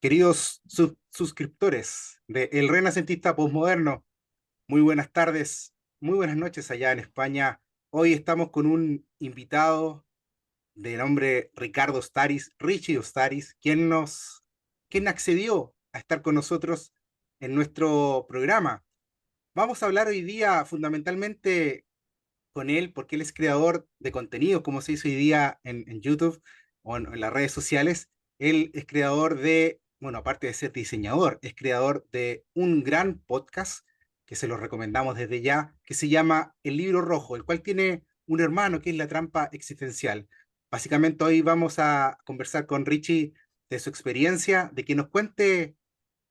Queridos suscriptores de El Renacentista Postmoderno, muy buenas tardes, muy buenas noches allá en España. Hoy estamos con un invitado de nombre Ricardo Ostaris, Richie Ostaris, quien accedió a estar con nosotros en nuestro programa. Vamos a hablar hoy día fundamentalmente con él porque él es creador de contenido, como se dice hoy día en YouTube o en las redes sociales. Él es creador de, bueno, aparte de ser diseñador, es creador de un gran podcast que se lo recomendamos desde ya, que se llama El Libro Rojo, el cual tiene un hermano que es La Trampa Existencial. Básicamente hoy vamos a conversar con Richie de su experiencia, de que nos cuente,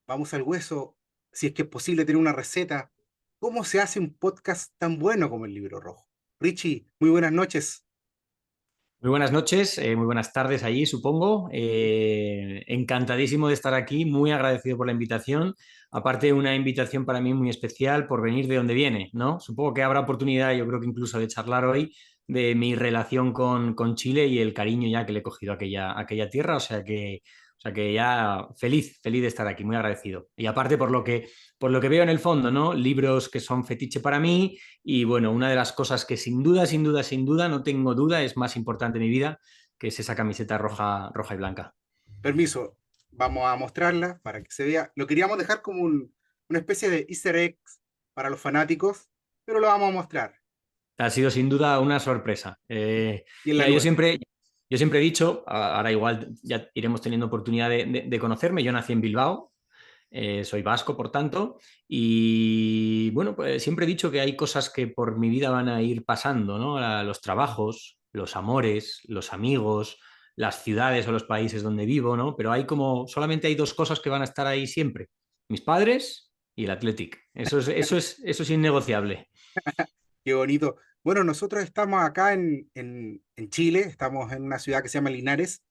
vamos al hueso, si es que es posible tener una receta. ¿Cómo se hace un podcast tan bueno como El Libro Rojo? Richie, muy buenas noches. Muy buenas noches, muy buenas tardes allí, supongo. Encantadísimo de estar aquí, muy agradecido por la invitación. Aparte, una invitación para mí muy especial por venir de donde viene, ¿no? Supongo que habrá oportunidad, yo creo que incluso de charlar hoy de mi relación con Chile y el cariño ya que le he cogido a aquella tierra. O sea que ya feliz, feliz de estar aquí, muy agradecido. Y aparte, por lo que veo en el fondo, ¿no? Libros que son fetiche para mí y bueno, una de las cosas que sin duda, sin duda, sin duda, no tengo duda, es más importante en mi vida, que es esa camiseta roja, roja y blanca. Permiso, vamos a mostrarla para que se vea. Lo queríamos dejar como una especie de Easter eggs para los fanáticos, pero lo vamos a mostrar. Ha sido sin duda una sorpresa. Y en la Mira, yo nueva. siempre, yo siempre he dicho, ahora igual ya iremos teniendo oportunidad de conocerme, yo nací en Bilbao, soy vasco, por tanto, y bueno, pues siempre he dicho que hay cosas que por mi vida van a ir pasando, ¿no? Los trabajos, los amores, los amigos, las ciudades o los países donde vivo, ¿no? Pero solamente hay dos cosas que van a estar ahí siempre: mis padres y el Athletic. Eso es innegociable. Qué bonito. Bueno, nosotros estamos acá en Chile, estamos en una ciudad que se llama Linares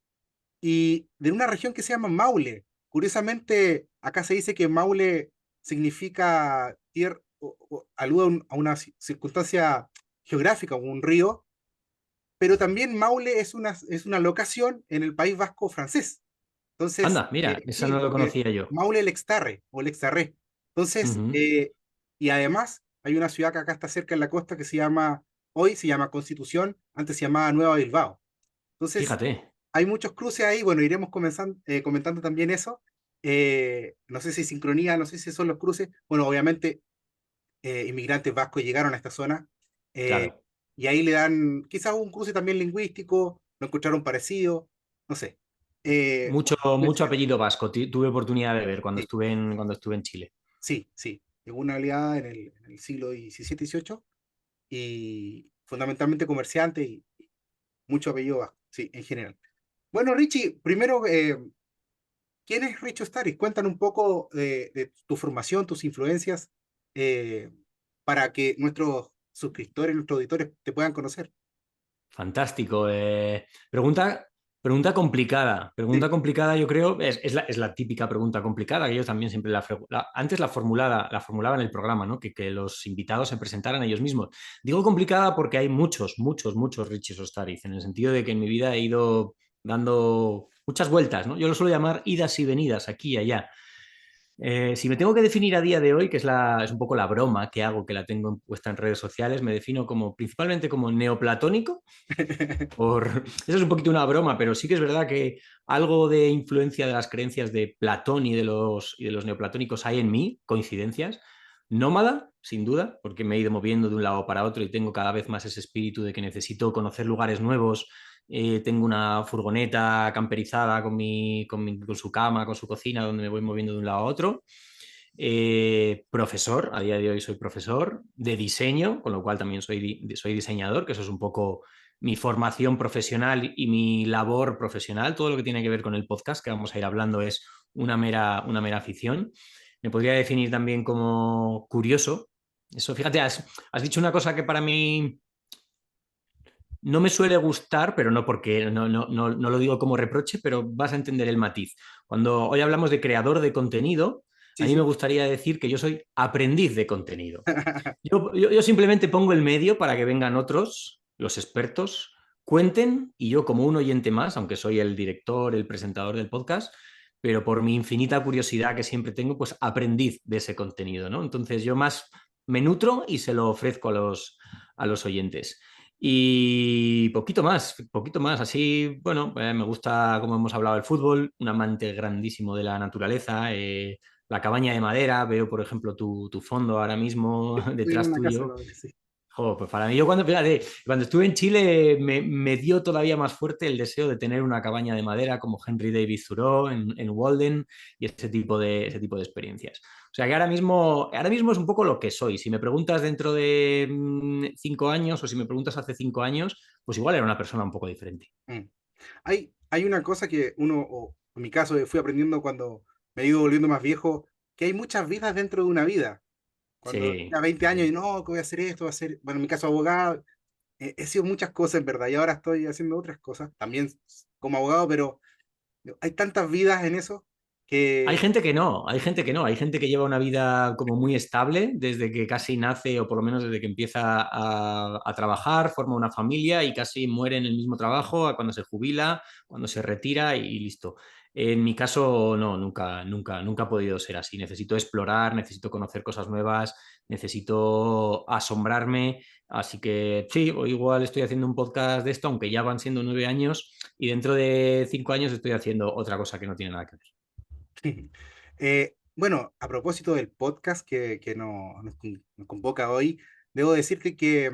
y de una región que se llama Maule. Curiosamente, acá se dice que Maule significa tierra, alude a una circunstancia geográfica, un río, pero también Maule es una locación en el País Vasco francés. Entonces, Anda, mira, esa sí, no lo porque conocía yo. Maule Lextarre o Lextarré. Entonces, Ujú. y además hay una ciudad que acá está cerca en la costa que hoy se llama Constitución, antes se llamaba Nueva Bilbao. Entonces, Fíjate. hay muchos cruces ahí, bueno, iremos comentando también eso. No sé si sincronía, no sé si son los cruces. Bueno, obviamente inmigrantes vascos llegaron a esta zona eh, Claro. y ahí le dan quizás un cruce también lingüístico, lo encontraron parecido, no sé. Mucho, mucho Coincidencia. apellido vasco. Tuve oportunidad de ver cuando Sí, estuve en Chile. sí, sí. Llegó una aliada en el siglo XVII, XVIII y fundamentalmente comerciante y mucho apellido vasco, sí, en general. Bueno, Richie, primero, ¿quién es Richo Staris? Cuéntanos un poco de tu formación, tus influencias, eh, para que nuestros suscriptores, nuestros auditores te puedan conocer. Fantástico. Pregunta complicada. Sí, Pregunta complicada, yo creo, es la típica pregunta complicada que yo también siempre antes la formulaba en el programa, ¿no? Que los invitados se presentaran ellos mismos. Digo complicada porque hay muchos, muchos, muchos Richie Ostariz, en el sentido de que en mi vida he ido dando muchas vueltas, ¿no? Yo lo suelo llamar idas y venidas, aquí y allá. Si me tengo que definir a día de hoy, que es un poco la broma que hago, que la tengo puesta en redes sociales, me defino principalmente como neoplatónico. Eso es un poquito una broma, pero sí que es verdad que algo de influencia de las creencias de Platón y de los neoplatónicos hay en mí, coincidencias. Nómada, sin duda, porque me he ido moviendo de un lado para otro y tengo cada vez más ese espíritu de que necesito conocer lugares nuevos. Tengo una furgoneta camperizada con su cama, con su cocina, donde me voy moviendo de un lado a otro. Profesor, a día de hoy soy profesor de diseño, con lo cual también soy diseñador, que eso es un poco mi formación profesional y mi labor profesional. Todo lo que tiene que ver con el podcast que vamos a ir hablando es una mera afición. Me podría definir también como curioso. Eso, fíjate, has dicho una cosa que para mí no me suele gustar, pero no porque no lo digo como reproche, pero vas a entender el matiz. Cuando hoy hablamos de creador de contenido, a sí, mí me sí. gustaría decir que yo soy aprendiz de contenido. Yo simplemente pongo el medio para que vengan otros, los expertos, cuenten y yo como un oyente más, aunque soy el director, el presentador del podcast, pero por mi infinita curiosidad que siempre tengo, pues aprendí de ese contenido, ¿no? Entonces yo más me nutro y se lo ofrezco a los oyentes. Y poquito más. Así, bueno, me gusta, como hemos hablado, el fútbol, un amante grandísimo de la naturaleza, la cabaña de madera, veo, por ejemplo, tu fondo ahora mismo Estoy en detrás una casa, tuyo. lo sí. Jo, pues para mí, yo cuando, fíjate, cuando estuve en Chile me dio todavía más fuerte el deseo de tener una cabaña de madera como Henry David Thoreau en Walden y ese tipo de experiencias. O sea que ahora mismo es un poco lo que soy. Si me preguntas dentro de 5 años o si me preguntas hace 5 años, pues igual era una persona un poco diferente. Mm. Hay una cosa que uno, o en mi caso, fui aprendiendo cuando me he ido volviendo más viejo, que hay muchas vidas dentro de una vida. Cuando Sí, tenía 20 años y sí. no, que voy a hacer esto, voy a hacer, bueno, en mi caso abogado, he sido muchas cosas en verdad y ahora estoy haciendo otras cosas, también como abogado, pero hay tantas vidas en eso Hay que... gente que no, hay gente que no, hay gente que lleva una vida como muy estable desde que casi nace o por lo menos desde que empieza a trabajar, forma una familia y casi muere en el mismo trabajo a cuando se jubila, cuando se retira y listo. En mi caso, no, nunca ha podido ser así. Necesito explorar, necesito conocer cosas nuevas, necesito asombrarme. Así que sí, o igual estoy haciendo un podcast de esto, aunque ya van siendo 9 años y dentro de 5 años estoy haciendo otra cosa que no tiene nada que ver. Bueno, a propósito del podcast que nos convoca hoy, debo decirte que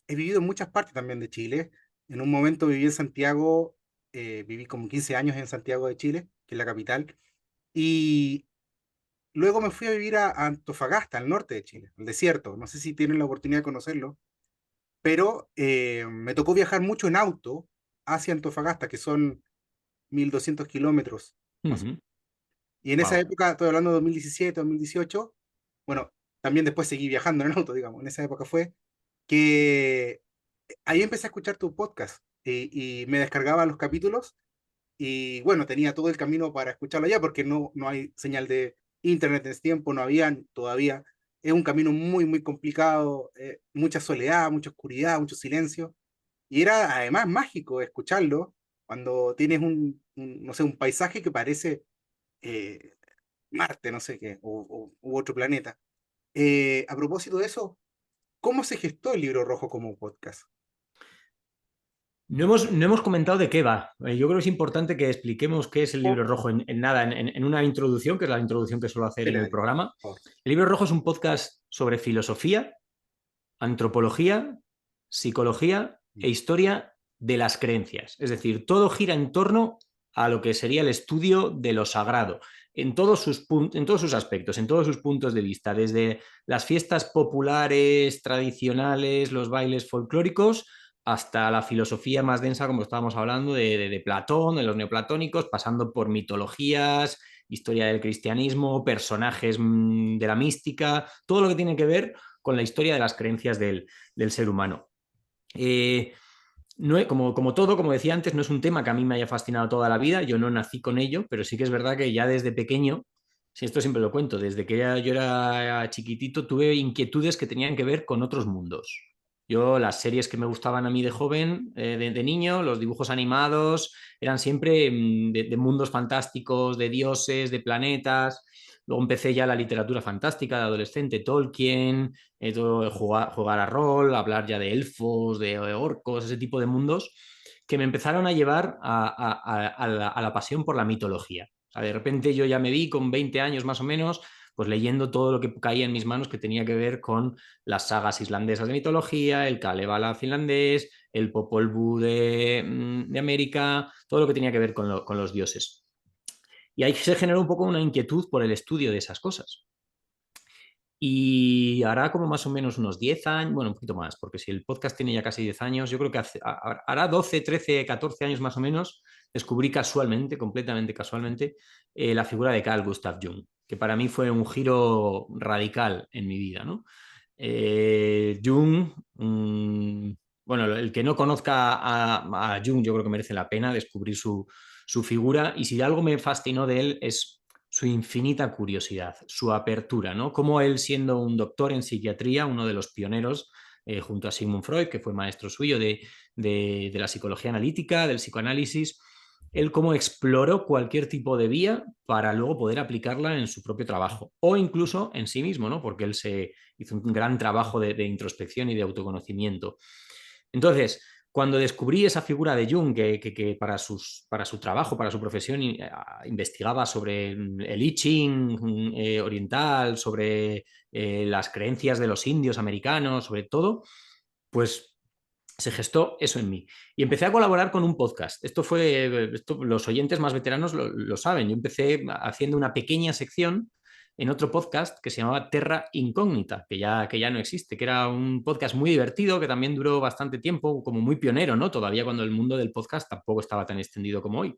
he vivido en muchas partes también de Chile. En un momento viví en Santiago, viví como 15 años en Santiago de Chile, que es la capital, y luego me fui a vivir a Antofagasta, al norte de Chile, al desierto. No sé si tienen la oportunidad de conocerlo, pero me tocó viajar mucho en auto hacia Antofagasta, que son 1.200 kilómetros más. Y en esa Wow. época, estoy hablando de 2017, 2018, bueno, también después seguí viajando en auto, digamos, en esa época fue que ahí empecé a escuchar tu podcast y me descargaba los capítulos y bueno, tenía todo el camino para escucharlo allá porque no hay señal de internet en ese tiempo, no habían todavía. Es un camino muy, muy complicado, mucha soledad, mucha oscuridad, mucho silencio. Y era además mágico escucharlo cuando tienes no sé, un paisaje que parece eh, Marte, no sé qué, u otro planeta. A propósito de eso, ¿cómo se gestó el libro rojo como podcast? No hemos comentado de qué va. Yo creo que es importante que expliquemos qué es el libro Oh, rojo en nada, en una introducción, que es la introducción que suelo hacer en dale, el dale, programa. por favor. El libro rojo es un podcast sobre filosofía, antropología, psicología e historia de las creencias. Es decir, todo gira en torno a lo que sería el estudio de lo sagrado, en todos sus aspectos, en todos sus puntos de vista, desde las fiestas populares, tradicionales, los bailes folclóricos, hasta la filosofía más densa, como estábamos hablando, de Platón, de los neoplatónicos, pasando por mitologías, historia del cristianismo, personajes de la mística, todo lo que tiene que ver con la historia de las creencias del ser humano. Eh, no, como todo, como decía antes, no es un tema que a mí me haya fascinado toda la vida, yo no nací con ello, pero sí que es verdad que ya desde pequeño, si esto siempre lo cuento, desde que yo era chiquitito tuve inquietudes que tenían que ver con otros mundos. Yo, las series que me gustaban a mí de joven, de niño, los dibujos animados, eran siempre de mundos fantásticos, de dioses, de planetas. Luego empecé ya la literatura fantástica de adolescente, Tolkien, todo, jugar a rol, hablar ya de elfos, de orcos, ese tipo de mundos, que me empezaron a llevar a la pasión por la mitología. O sea, de repente yo ya me vi con 20 años más o menos, pues leyendo todo lo que caía en mis manos que tenía que ver con las sagas islandesas de mitología, el Kalevala finlandés, el Popol Vuh de América, todo lo que tenía que ver con los dioses. Y ahí se generó un poco una inquietud por el estudio de esas cosas. Y hará como más o menos unos 10 años, bueno, un poquito más, porque si el podcast tiene ya casi 10 años, yo creo que hará 12, 13, 14 años más o menos, descubrí casualmente, completamente casualmente, la figura de Carl Gustav Jung, que para mí fue un giro radical en mi vida, ¿no? Jung, bueno, el que no conozca a Jung, yo creo que merece la pena descubrir su figura, y si algo me fascinó de él es su infinita curiosidad, su apertura, ¿no? Como él, siendo un doctor en psiquiatría, uno de los pioneros, junto a Sigmund Freud, que fue maestro suyo de la psicología analítica, del psicoanálisis, él cómo exploró cualquier tipo de vía para luego poder aplicarla en su propio trabajo o incluso en sí mismo, ¿no? Porque él se hizo un gran trabajo de introspección y de autoconocimiento. Entonces, cuando descubrí esa figura de Jung, que para su trabajo, para su profesión, investigaba sobre el I Ching oriental, sobre las creencias de los indios americanos, sobre todo, pues se gestó eso en mí. Y empecé a colaborar con un podcast. Los oyentes más veteranos lo saben. Yo empecé haciendo una pequeña sección en otro podcast que se llamaba Terra Incógnita, que ya no existe, que era un podcast muy divertido, que también duró bastante tiempo, como muy pionero, ¿no? Todavía cuando el mundo del podcast tampoco estaba tan extendido como hoy.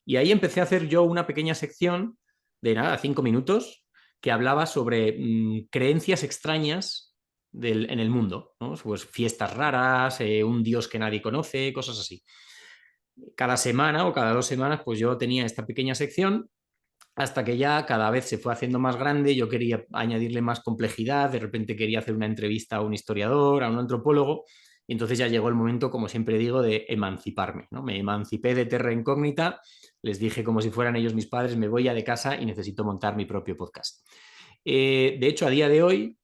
Y ahí empecé a hacer yo una pequeña sección de nada, 5 minutos, que hablaba sobre creencias extrañas en el mundo, ¿no? Pues fiestas raras, un dios que nadie conoce, cosas así. Cada semana o cada 2 semanas, pues yo tenía esta pequeña sección hasta que ya cada vez se fue haciendo más grande, yo quería añadirle más complejidad, de repente quería hacer una entrevista a un historiador, a un antropólogo, y entonces ya llegó el momento, como siempre digo, de emanciparme, ¿no? Me emancipé de Terra Incógnita, les dije como si fueran ellos mis padres, me voy ya de casa y necesito montar mi propio podcast. De hecho, a día de hoy,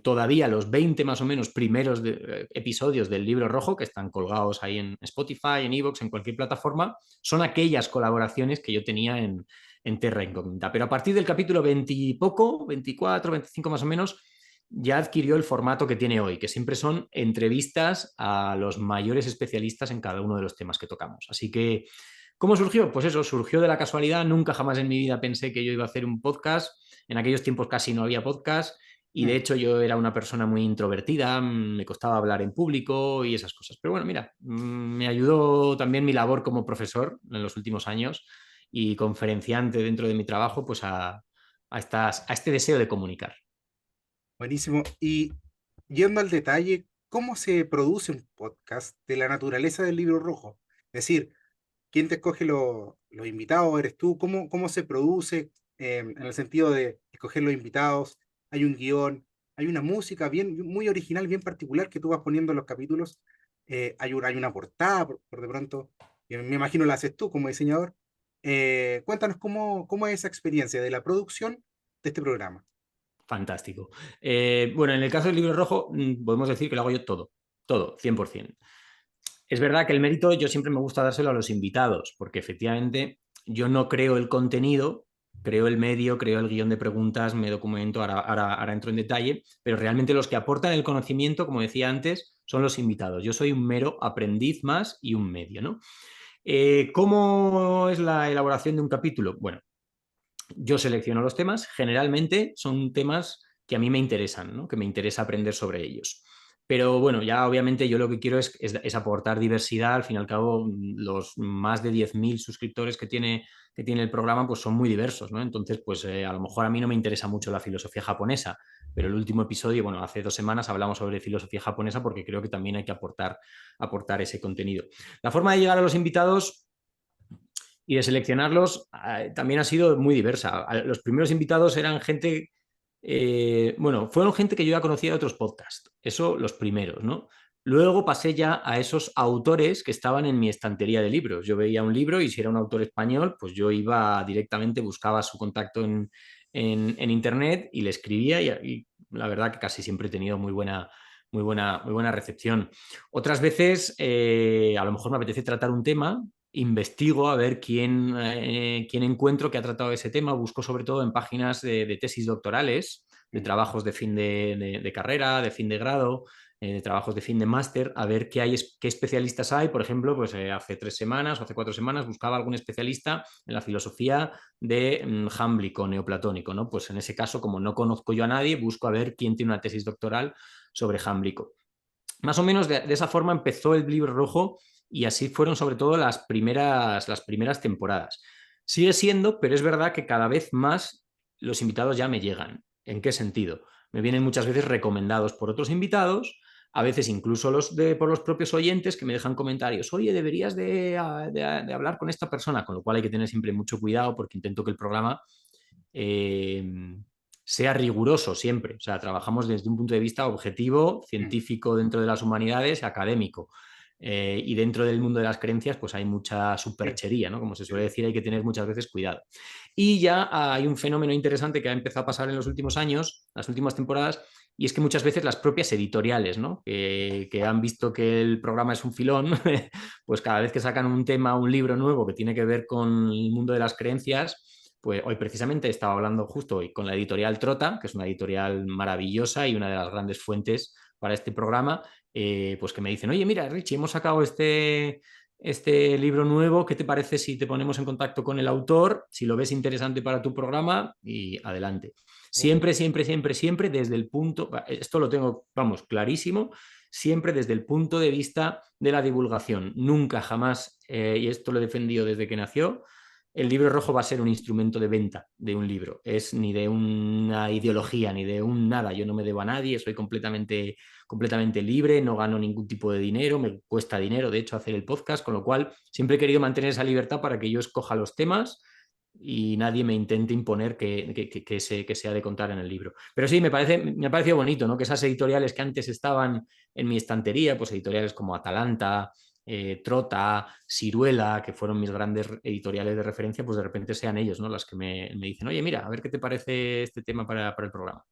todavía los 20 más o menos primeros episodios del Libro Rojo, que están colgados ahí en Spotify, en iVoox, en cualquier plataforma, son aquellas colaboraciones que yo tenía en Terra Incógnita. Pero a partir del capítulo 20 y poco, 24, 25 más o menos, ya adquirió el formato que tiene hoy, que siempre son entrevistas a los mayores especialistas en cada uno de los temas que tocamos. Así que, ¿cómo surgió? Pues eso, surgió de la casualidad. Nunca jamás en mi vida pensé que yo iba a hacer un podcast. En aquellos tiempos casi no había podcast y de Mm. hecho yo era una persona muy introvertida, me costaba hablar en público y esas cosas. Pero bueno, mira, me ayudó también mi labor como profesor en los últimos años y conferenciante dentro de mi trabajo, pues a este deseo de comunicar. Buenísimo. Y yendo al detalle, ¿cómo se produce un podcast de la naturaleza del Libro Rojo? Es decir, ¿quién te escoge los invitados? ¿Eres tú? ¿Cómo se produce en el sentido de escoger los invitados? ¿Hay un guión? ¿Hay una música bien, muy original, bien particular que tú vas poniendo en los capítulos? ¿Hay una portada por de pronto? Me imagino la haces tú como diseñador. Cuéntanos cómo es esa experiencia de la producción de este programa. Fantástico. Bueno, en el caso del Libro Rojo, podemos decir que lo hago yo todo, 100%. Es verdad que el mérito yo siempre me gusta dárselo a los invitados, porque efectivamente yo no creo el contenido, creo el medio, creo el guión de preguntas, me documento, ahora entro en detalle, pero realmente los que aportan el conocimiento, como decía antes, son los invitados. Yo soy un mero aprendiz más y un medio, ¿no? ¿Cómo es la elaboración de un capítulo? Bueno, yo selecciono los temas, generalmente son temas que a mí me interesan, ¿no? Que me interesa aprender sobre ellos. Pero bueno, ya obviamente yo lo que quiero es aportar diversidad. Al fin y al cabo, los más de 10.000 suscriptores que tiene el programa pues son muy diversos, ¿no? Entonces, pues a lo mejor a mí no me interesa mucho la filosofía japonesa, pero el último episodio, bueno, hace 2 semanas hablamos sobre filosofía japonesa porque creo que también hay que aportar ese contenido. La forma de llegar a los invitados y de seleccionarlos también ha sido muy diversa. Los primeros invitados eran gente, bueno, fueron gente que yo ya conocía de otros podcasts, eso los primeros, ¿no? Luego pasé ya a esos autores que estaban en mi estantería de libros. Yo veía un libro y si era un autor español, pues yo iba directamente, buscaba su contacto en internet y le escribía y la verdad que casi siempre he tenido muy buena recepción. Otras veces, a lo mejor me apetece tratar un tema, investigo a ver quién encuentro que ha tratado ese tema, busco sobre todo en páginas de tesis doctorales, de Mm. trabajos de fin de carrera, de fin de grado, de trabajos de fin de máster, a ver qué especialistas hay. Por ejemplo, pues hace 3 semanas o hace 4 semanas buscaba algún especialista en la filosofía de jámblico, neoplatónico, ¿no? Pues en ese caso, como no conozco yo a nadie, busco a ver quién tiene una tesis doctoral sobre jámblico. Más o menos de esa forma empezó el Libro Rojo y así fueron sobre todo las primeras temporadas. Sigue siendo, pero es verdad que cada vez más los invitados ya me llegan. ¿En qué sentido? Me vienen muchas veces recomendados por otros invitados, a veces incluso por los propios oyentes que me dejan comentarios, oye, deberías de hablar con esta persona, con lo cual hay que tener siempre mucho cuidado porque intento que el programa eh, sea riguroso siempre. O sea, trabajamos desde un punto de vista objetivo, Mm. científico dentro de las humanidades, académico. Y dentro del mundo de las creencias, pues hay mucha Sí, superchería, ¿no? Como se suele sí. decir, hay que tener muchas veces cuidado. Y ya hay un fenómeno interesante que ha empezado a pasar en los últimos años, las últimas temporadas, y es que muchas veces las propias editoriales, ¿no? Que han visto que el programa es un filón, pues cada vez que sacan un tema, un libro nuevo que tiene que ver con el mundo de las creencias, pues hoy precisamente estaba hablando justo hoy con la editorial Trota, que es una editorial maravillosa y una de las grandes fuentes para este programa, pues que me dicen, oye, mira, Richie, hemos sacado este libro nuevo, ¿qué te parece si te ponemos en contacto con el autor, si lo ves interesante para tu programa y adelante? Oh, Siempre, siempre, siempre, siempre desde el punto, esto lo tengo, vamos, clarísimo, siempre desde el punto de vista de la divulgación. Nunca, jamás, y esto lo he defendido desde que nació, el libro rojo va a ser un instrumento de venta de un libro. Es ni de una ideología, ni de un nada. Yo no me debo a nadie, soy completamente libre, no gano ningún tipo de dinero, me cuesta dinero, de hecho, hacer el podcast, con lo cual siempre he querido mantener esa libertad para que yo escoja los temas y nadie me intente imponer que sea de contar en el libro. Pero sí, me ha parecido bonito, ¿no? Que esas editoriales que antes estaban en mi estantería, pues editoriales como Atalanta, Trota, Siruela, que fueron mis grandes editoriales de referencia, pues de repente sean ellos, ¿no? Las que me dicen, oye, mira, a ver qué te parece este tema para el programa.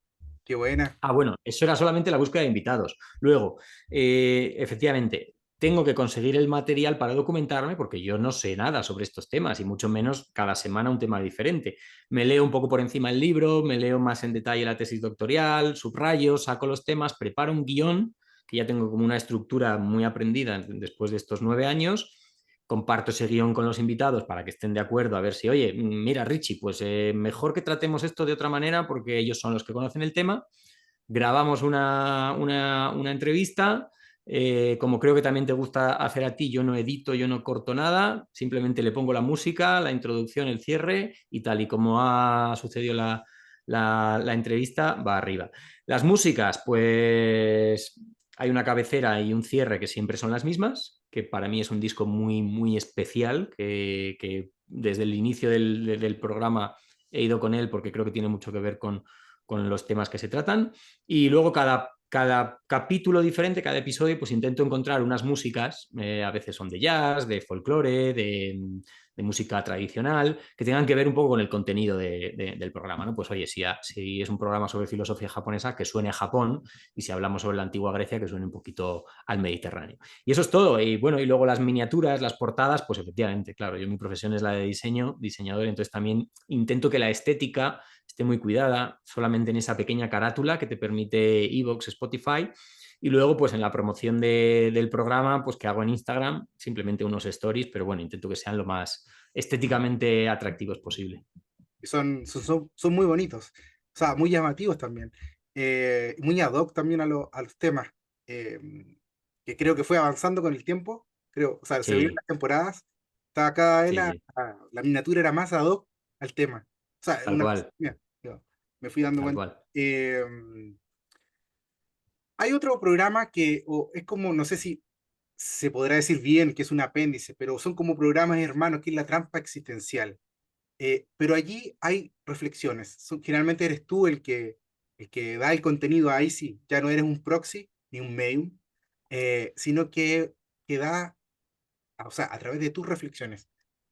qué buena. Ah, bueno, eso era solamente la búsqueda de invitados. Luego, efectivamente, tengo que conseguir el material para documentarme porque yo no sé nada sobre estos temas y mucho menos cada semana un tema diferente. Me leo un poco por encima el libro, me leo más en detalle la tesis doctoral, subrayo, saco los temas, preparo un guión que ya tengo como una estructura muy aprendida después de estos 9 años. Comparto ese guión con los invitados para que estén de acuerdo a ver si, oye, mira, Richie, pues mejor que tratemos esto de otra manera porque ellos son los que conocen el tema, grabamos una entrevista. Como creo que también te gusta hacer a ti, yo no edito, yo no corto nada, simplemente le pongo la música, la introducción, el cierre y tal y como ha sucedido la entrevista, va arriba. Las músicas, pues hay una cabecera y un cierre que siempre son las mismas, que para mí es un disco muy, muy especial, que desde el inicio del programa he ido con él porque creo que tiene mucho que ver con los temas que se tratan. Y luego cada capítulo diferente, cada episodio, pues intento encontrar unas músicas, a veces son de jazz, de folclore, de música tradicional, que tengan que ver un poco con el contenido del programa, ¿no? Pues oye, si es un programa sobre filosofía japonesa, que suene a Japón, y si hablamos sobre la antigua Grecia, que suene un poquito al Mediterráneo. Y eso es todo. Y bueno, y luego las miniaturas, las portadas, pues efectivamente, claro, yo mi profesión es la de diseño, diseñador, entonces también intento que la estética esté muy cuidada, solamente en esa pequeña carátula que te permite iVoox, Spotify. Y luego, pues en la promoción del programa, pues que hago en Instagram, simplemente unos stories, pero bueno, intento que sean lo más estéticamente atractivos posible. Son muy bonitos, o sea, muy llamativos también, muy ad hoc también a los temas, eh, que creo que fue avanzando con el tiempo, creo, o sea, se vio en Sí, las temporadas, estaba cada vez sí, sí, la miniatura era más ad hoc al tema, o sea, tal una cosa cual, mía, yo me fui dando tal cuenta. cual. Eh, Hay otro programa que es como, no sé si se podrá decir bien que es un apéndice, pero son como programas hermanos, que es la trampa existencial. Pero allí hay reflexiones. Generalmente eres tú el que da el contenido ahí, sí, ya no eres un proxy ni un medium, sino que da, o sea, a través de tus reflexiones.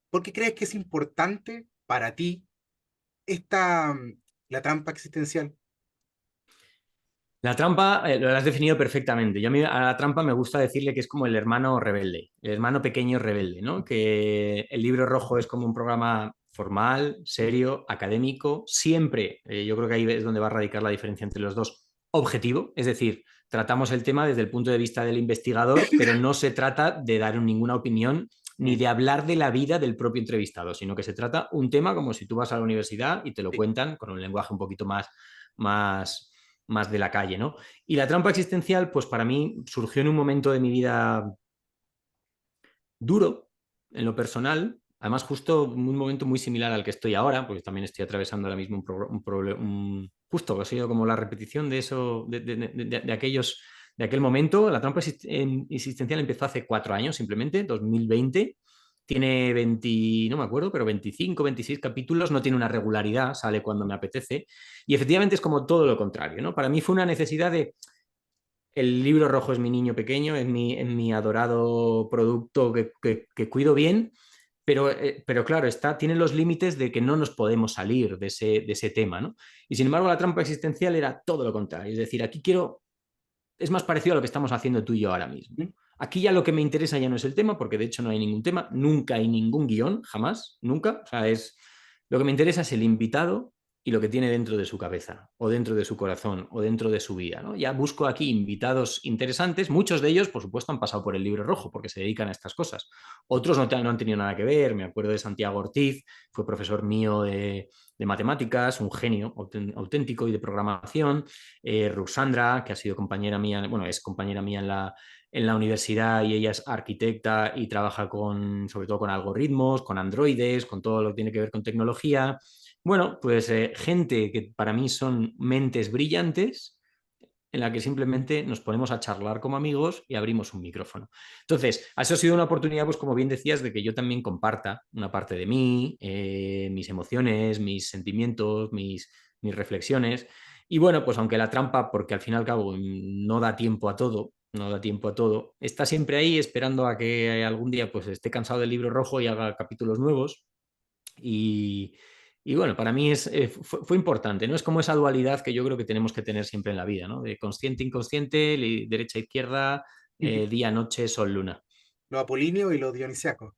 ¿Por qué crees que es importante para ti esta, la trampa existencial? La trampa, lo has definido perfectamente. Yo a mí a la trampa me gusta decirle que es como el hermano rebelde, el hermano pequeño rebelde, ¿no? Que el libro rojo es como un programa formal, serio, académico, siempre, yo creo que ahí es donde va a radicar la diferencia entre los dos, objetivo, es decir, tratamos el tema desde el punto de vista del investigador, pero no se trata de dar ninguna opinión ni Mm, de hablar de la vida del propio entrevistado, sino que se trata un tema como si tú vas a la universidad y te lo sí, cuentan con un lenguaje un poquito más, más de la calle, ¿no? Y la trampa existencial, pues para mí surgió en un momento de mi vida duro, en lo personal, además justo un momento muy similar al que estoy ahora, porque también estoy atravesando ahora mismo justo, ha sido como la repetición de eso, de aquellos, de aquel momento. La trampa existencial empezó hace 4 años, simplemente, 2020. Tiene 20, no me acuerdo, pero 25, 26 capítulos, no tiene una regularidad, sale cuando me apetece. Y efectivamente es como todo lo contrario, ¿no? Para mí fue una necesidad de el libro rojo es mi niño pequeño, es mi adorado producto que cuido bien, pero claro, tiene los límites de que no nos podemos salir de ese tema, ¿no? Y sin embargo, la trampa existencial era todo lo contrario. Es decir, aquí es más parecido a lo que estamos haciendo tú y yo ahora mismo. ¿Mm? Aquí ya lo que me interesa ya no es el tema, porque de hecho no hay ningún tema, nunca hay ningún guión, jamás, nunca. O sea, lo que me interesa es el invitado y lo que tiene dentro de su cabeza, o dentro de su corazón, o dentro de su vida, ¿no? Ya busco aquí invitados interesantes, muchos de ellos, por supuesto, han pasado por el libro rojo, porque se dedican a estas cosas. Otros no han tenido nada que ver, me acuerdo de Santiago Ortiz, fue profesor mío de matemáticas, un genio auténtico y de programación. Ruxandra, que ha sido compañera mía, bueno, es compañera mía en la universidad y ella es arquitecta y trabaja sobre todo con algoritmos, con androides, con todo lo que tiene que ver con tecnología. Bueno, pues gente que para mí son mentes brillantes en la que simplemente nos ponemos a charlar como amigos y abrimos un micrófono. Entonces, eso ha sido una oportunidad, pues como bien decías, de que yo también comparta una parte de mí, mis emociones, mis sentimientos, mis reflexiones. Y bueno, pues aunque la trampa, porque al fin y al cabo no da tiempo a todo, no da tiempo a todo, está siempre ahí esperando a que algún día pues esté cansado del libro rojo y haga capítulos nuevos. Y, y bueno, para mí fue importante, ¿no? Es como esa dualidad que yo creo que tenemos que tener siempre en la vida, ¿no? De consciente, inconsciente, derecha, izquierda, día, noche, sol, luna. Lo apolíneo y lo dionisiaco.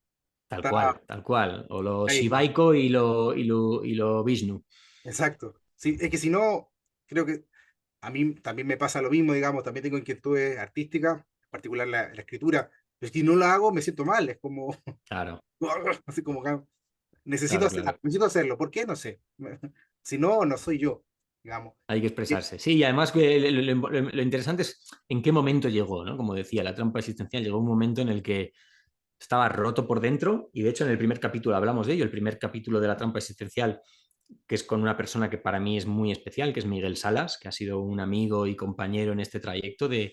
Tal Está cual, tal cual. O lo ahí, shivaico y lo Vishnu. exacto. Sí, es que si no, creo que a mí también me pasa lo mismo, digamos, también tengo inquietudes artísticas, en particular la escritura, pero si no lo hago me siento mal, es como, Claro, así como que claro, claro. necesito hacerlo, ¿por qué? No sé. Si no, no soy yo, digamos. Hay que expresarse. Sí, y además lo interesante es en qué momento llegó, ¿no? Como decía, la trampa existencial llegó un momento en el que estaba roto por dentro y de hecho en el primer capítulo hablamos de ello, el primer capítulo de la trampa existencial, que es con una persona que para mí es muy especial, que es Miguel Salas, que ha sido un amigo y compañero en este trayecto del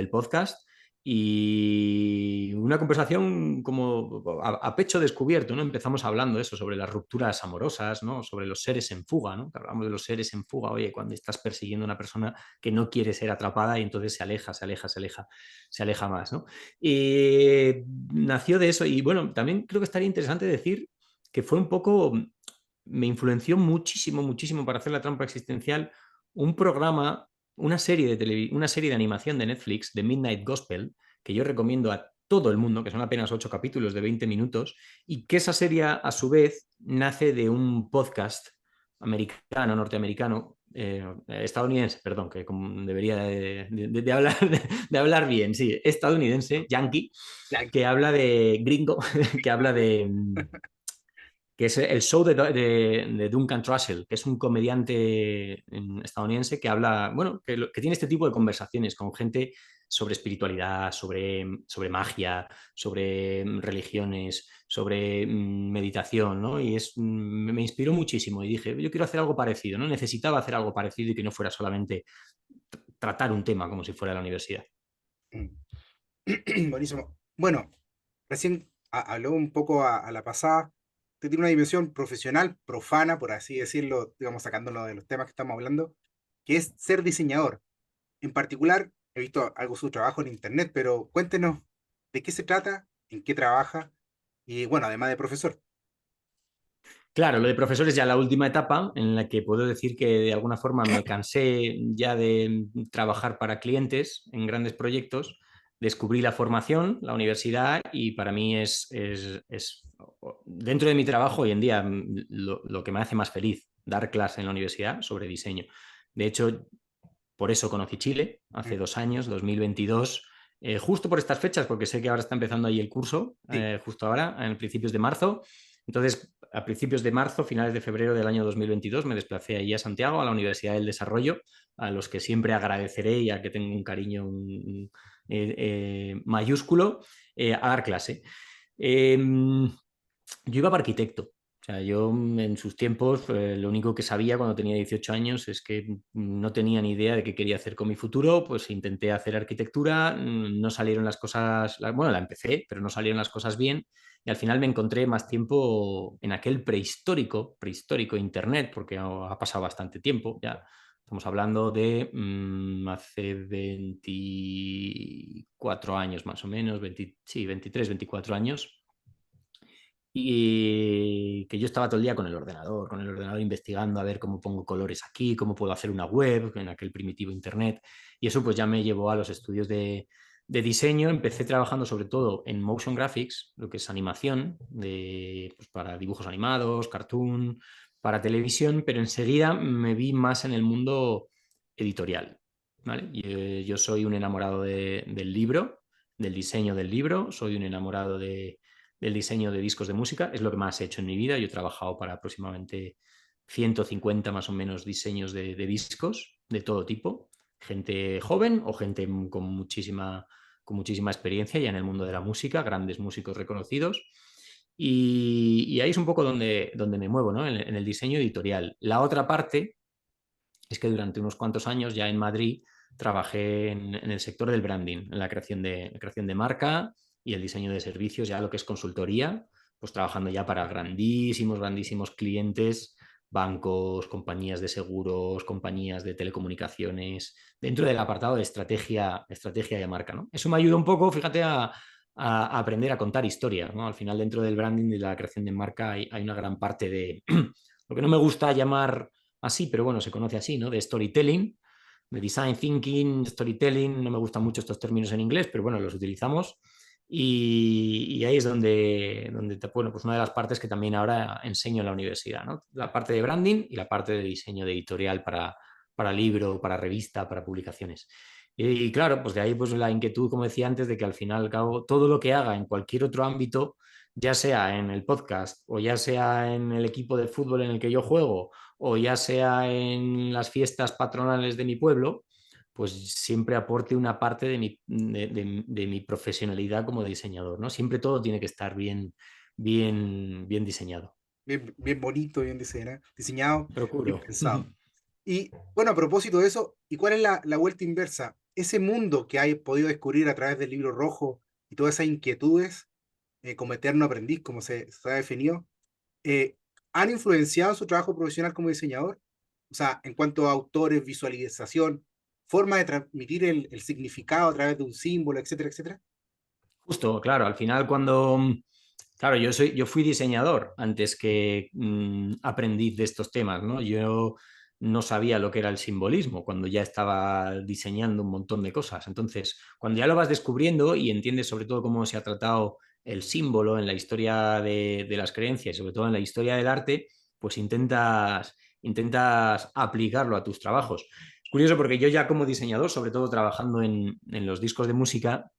podcast. Y una conversación como a pecho descubierto, ¿no? Empezamos hablando eso, sobre las rupturas amorosas, ¿no? Sobre los seres en fuga, ¿no? Hablamos de los seres en fuga, oye, cuando estás persiguiendo a una persona que no quiere ser atrapada y entonces se aleja, se aleja, se aleja, se aleja más, ¿no? Y nació de eso y bueno, también creo que estaría interesante decir que fue un poco, me influenció muchísimo, muchísimo para hacer la trampa existencial un programa, una serie de animación de Netflix, de Midnight Gospel, que yo recomiendo a todo el mundo, que son apenas 8 capítulos de 20 minutos, y que esa serie a su vez nace de un podcast americano, norteamericano, estadounidense, perdón, que debería de hablar, de hablar bien, sí, estadounidense, yankee, Ya, que habla de gringo, que habla que es el show de Duncan Trussell, que es un comediante estadounidense que habla, bueno, que tiene este tipo de conversaciones con gente sobre espiritualidad, sobre magia, sobre religiones, sobre meditación, ¿no? Y me inspiró muchísimo y dije, yo quiero hacer algo parecido, ¿no? Necesitaba hacer algo parecido y que no fuera solamente tratar un tema como si fuera la universidad. buenísimo. Bueno, recién habló un poco a la pasada. Usted tiene una dimensión profesional, profana, por así decirlo, digamos, sacándolo de los temas que estamos hablando, que es ser diseñador. En particular, he visto algo de su trabajo en internet, pero cuéntenos de qué se trata, en qué trabaja y, bueno, además de profesor. Claro, lo de profesor es ya la última etapa en la que puedo decir que de alguna forma me cansé ya de trabajar para clientes en grandes proyectos, descubrí la formación, la universidad y para mí dentro de mi trabajo hoy en día lo que me hace más feliz, dar clase en la universidad sobre diseño. De hecho, por eso conocí Chile hace Mm, 2 años, 2022, justo por estas fechas, porque sé que ahora está empezando ahí el curso, sí. justo ahora, en principios de marzo. Entonces, a principios de marzo, finales de febrero del año 2022, me desplacé allí a Santiago, a la Universidad del Desarrollo, a los que siempre agradeceré y a que tengo un cariño mayúsculo, a dar clase. Eh, yo iba para arquitecto. O sea, yo en sus tiempos lo único que sabía cuando tenía 18 años es que no tenía ni idea de qué quería hacer con mi futuro, pues intenté hacer arquitectura, no salieron las cosas, bueno, la empecé, pero no salieron las cosas bien y al final me encontré más tiempo en aquel prehistórico Internet, porque ha pasado bastante tiempo, ya Estamos hablando de hace 24 años más o menos, 20, sí, 23, 24 años. Y que yo estaba todo el día con el ordenador investigando a ver cómo pongo colores aquí, cómo puedo hacer una web en aquel primitivo internet. Y eso pues ya me llevó a los estudios de diseño. Empecé trabajando sobre todo en motion graphics, lo que es animación, pues, para dibujos animados, cartoon, para televisión, pero enseguida me vi más en el mundo editorial. ¿Vale? Yo soy un enamorado del libro, del diseño del libro, soy un enamorado del diseño de discos de música, es lo que más he hecho en mi vida. Yo he trabajado para aproximadamente 150 más o menos diseños de discos de todo tipo, gente joven o gente con muchísima experiencia ya en el mundo de la música, grandes músicos reconocidos. Y ahí es un poco donde me muevo, ¿no? En el diseño editorial. La otra parte es que durante unos cuantos años ya en Madrid trabajé en el sector del branding, en la creación de marca y el diseño de servicios, ya lo que es consultoría, pues trabajando ya para grandísimos, grandísimos clientes, bancos, compañías de seguros, compañías de telecomunicaciones, dentro del apartado de estrategia de marca, ¿no? Eso me ayuda un poco, fíjate, a aprender a contar historias, ¿no? Al final, dentro del branding y de la creación de marca hay una gran parte de lo que no me gusta llamar así, pero bueno, se conoce así, ¿no? De storytelling, de design thinking, storytelling, no me gustan mucho estos términos en inglés, pero bueno, los utilizamos. Y ahí es bueno, pues una de las partes que también ahora enseño en la universidad, ¿no? La parte de branding y la parte de diseño de editorial para libro, para revista, para publicaciones. Y claro, pues de ahí pues la inquietud, como decía antes, de que al final, al cabo, todo lo que haga en cualquier otro ámbito, ya sea en el podcast o ya sea en el equipo de fútbol en el que yo juego o ya sea en las fiestas patronales de mi pueblo, pues siempre aporte una parte de mi profesionalidad como diseñador, ¿no? Siempre todo tiene que estar bien diseñado. Bien, bien bonito, bien diseñado, bien Procuro. pensado. Y bueno, a propósito de eso, ¿y cuál es la vuelta inversa? Ese mundo que hay podido descubrir a través del libro rojo y todas esas inquietudes, como eterno aprendiz, como se ha definido, eh, ¿han influenciado su trabajo profesional como diseñador? O sea, en cuanto a autores, visualización, forma de transmitir el significado a través de un símbolo, etcétera, etcétera. Justo, claro, al final cuando, claro, yo fui diseñador antes que aprendiz de estos temas, ¿no? Yo no sabía lo que era el simbolismo cuando ya estaba diseñando un montón de cosas. Entonces, cuando ya lo vas descubriendo y entiendes sobre todo cómo se ha tratado el símbolo en la historia de las creencias y sobre todo en la historia del arte, pues intentas aplicarlo a tus trabajos. Es curioso porque yo ya como diseñador, sobre todo trabajando en los discos de música,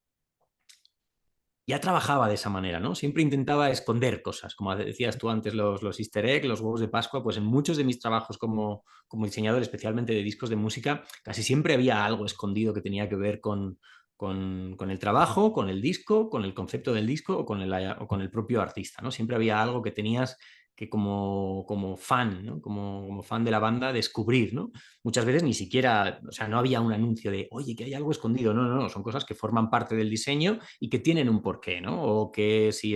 ya trabajaba de esa manera, ¿no? Siempre intentaba esconder cosas, como decías tú antes, los easter eggs, los huevos de Pascua, pues en muchos de mis trabajos como diseñador, especialmente de discos de música, casi siempre había algo escondido que tenía que ver con el trabajo, con el disco, con el concepto del disco o con el propio artista, ¿no? Siempre había algo que tenías que como fan, ¿no? Como fan de la banda, descubrir, ¿no? Muchas veces ni siquiera, o sea, no había un anuncio de, oye, que hay algo escondido, no, no, no, son cosas que forman parte del diseño y que tienen un porqué, ¿no? O que si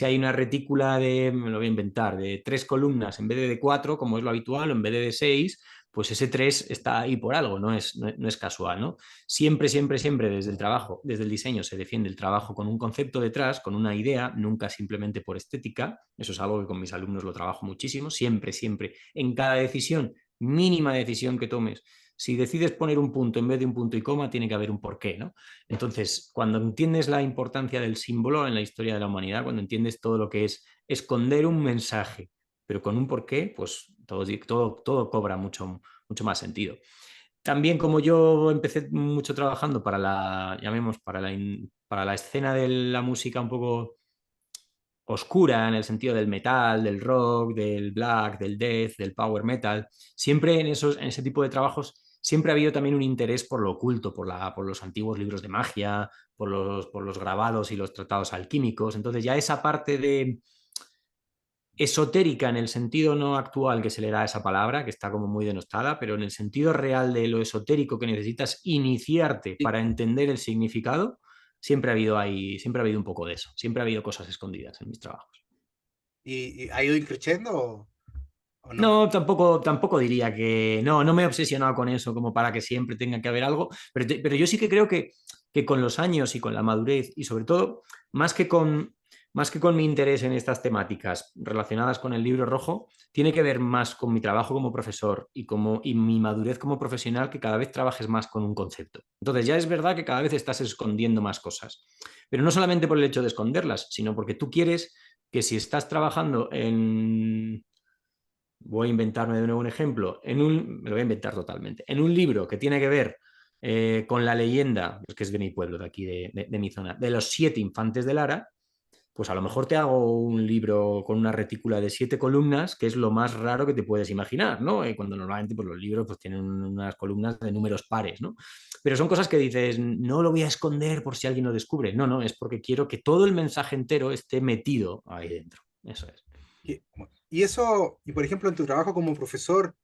hay una retícula me lo voy a inventar, de 3 columnas en vez de 4, como es lo habitual, o en vez de 6, pues ese 3 está ahí por algo, no es casual, ¿no? Siempre, siempre, siempre desde el trabajo, desde el diseño se defiende el trabajo con un concepto detrás, con una idea, nunca simplemente por estética. Eso es algo que con mis alumnos lo trabajo muchísimo, siempre, siempre, en cada decisión, mínima decisión que tomes. Si decides poner un punto en vez de un punto y coma, tiene que haber un porqué, ¿no? Entonces, cuando entiendes la importancia del símbolo en la historia de la humanidad, cuando entiendes todo lo que es esconder un mensaje, pero con un porqué, pues todo cobra mucho más sentido. También como yo empecé mucho trabajando llamemos, para la escena de la música un poco oscura en el sentido del metal, del rock, del black, del death, del power metal, siempre en ese tipo de trabajos siempre ha habido también un interés por lo oculto, por los antiguos libros de magia, por los grabados y los tratados alquímicos. Entonces ya esa parte de esotérica en el sentido no actual que se le da a esa palabra, que está como muy denostada, pero en el sentido real de lo esotérico que necesitas iniciarte Sí. para entender el significado, siempre ha habido un poco de eso, siempre ha habido cosas escondidas en mis trabajos. Y ha ido increciendo? ¿o no? No, tampoco diría que no, no me he obsesionado con eso como para que siempre tenga que haber algo, pero yo sí que creo que con los años y con la madurez y sobre todo, más que más que con mi interés en estas temáticas relacionadas con el libro rojo, tiene que ver más con mi trabajo como profesor y mi madurez como profesional, que cada vez trabajes más con un concepto. Entonces ya es verdad que cada vez estás escondiendo más cosas, pero no solamente por el hecho de esconderlas, sino porque tú quieres que si estás trabajando en voy a inventarme de nuevo un ejemplo, me lo voy a inventar totalmente, en un libro que tiene que ver con la leyenda, que es de mi pueblo, de aquí, de mi zona, de los 7 infantes de Lara, pues a lo mejor te hago un libro con una retícula de 7 columnas, que es lo más raro que te puedes imaginar, ¿no? Cuando normalmente pues, los libros pues, tienen unas columnas de números pares, ¿no? Pero son cosas que dices, no lo voy a esconder por si alguien lo descubre. No, no, es porque quiero que todo el mensaje entero esté metido ahí dentro. Eso es. Y eso, y por ejemplo, en tu trabajo como profesor,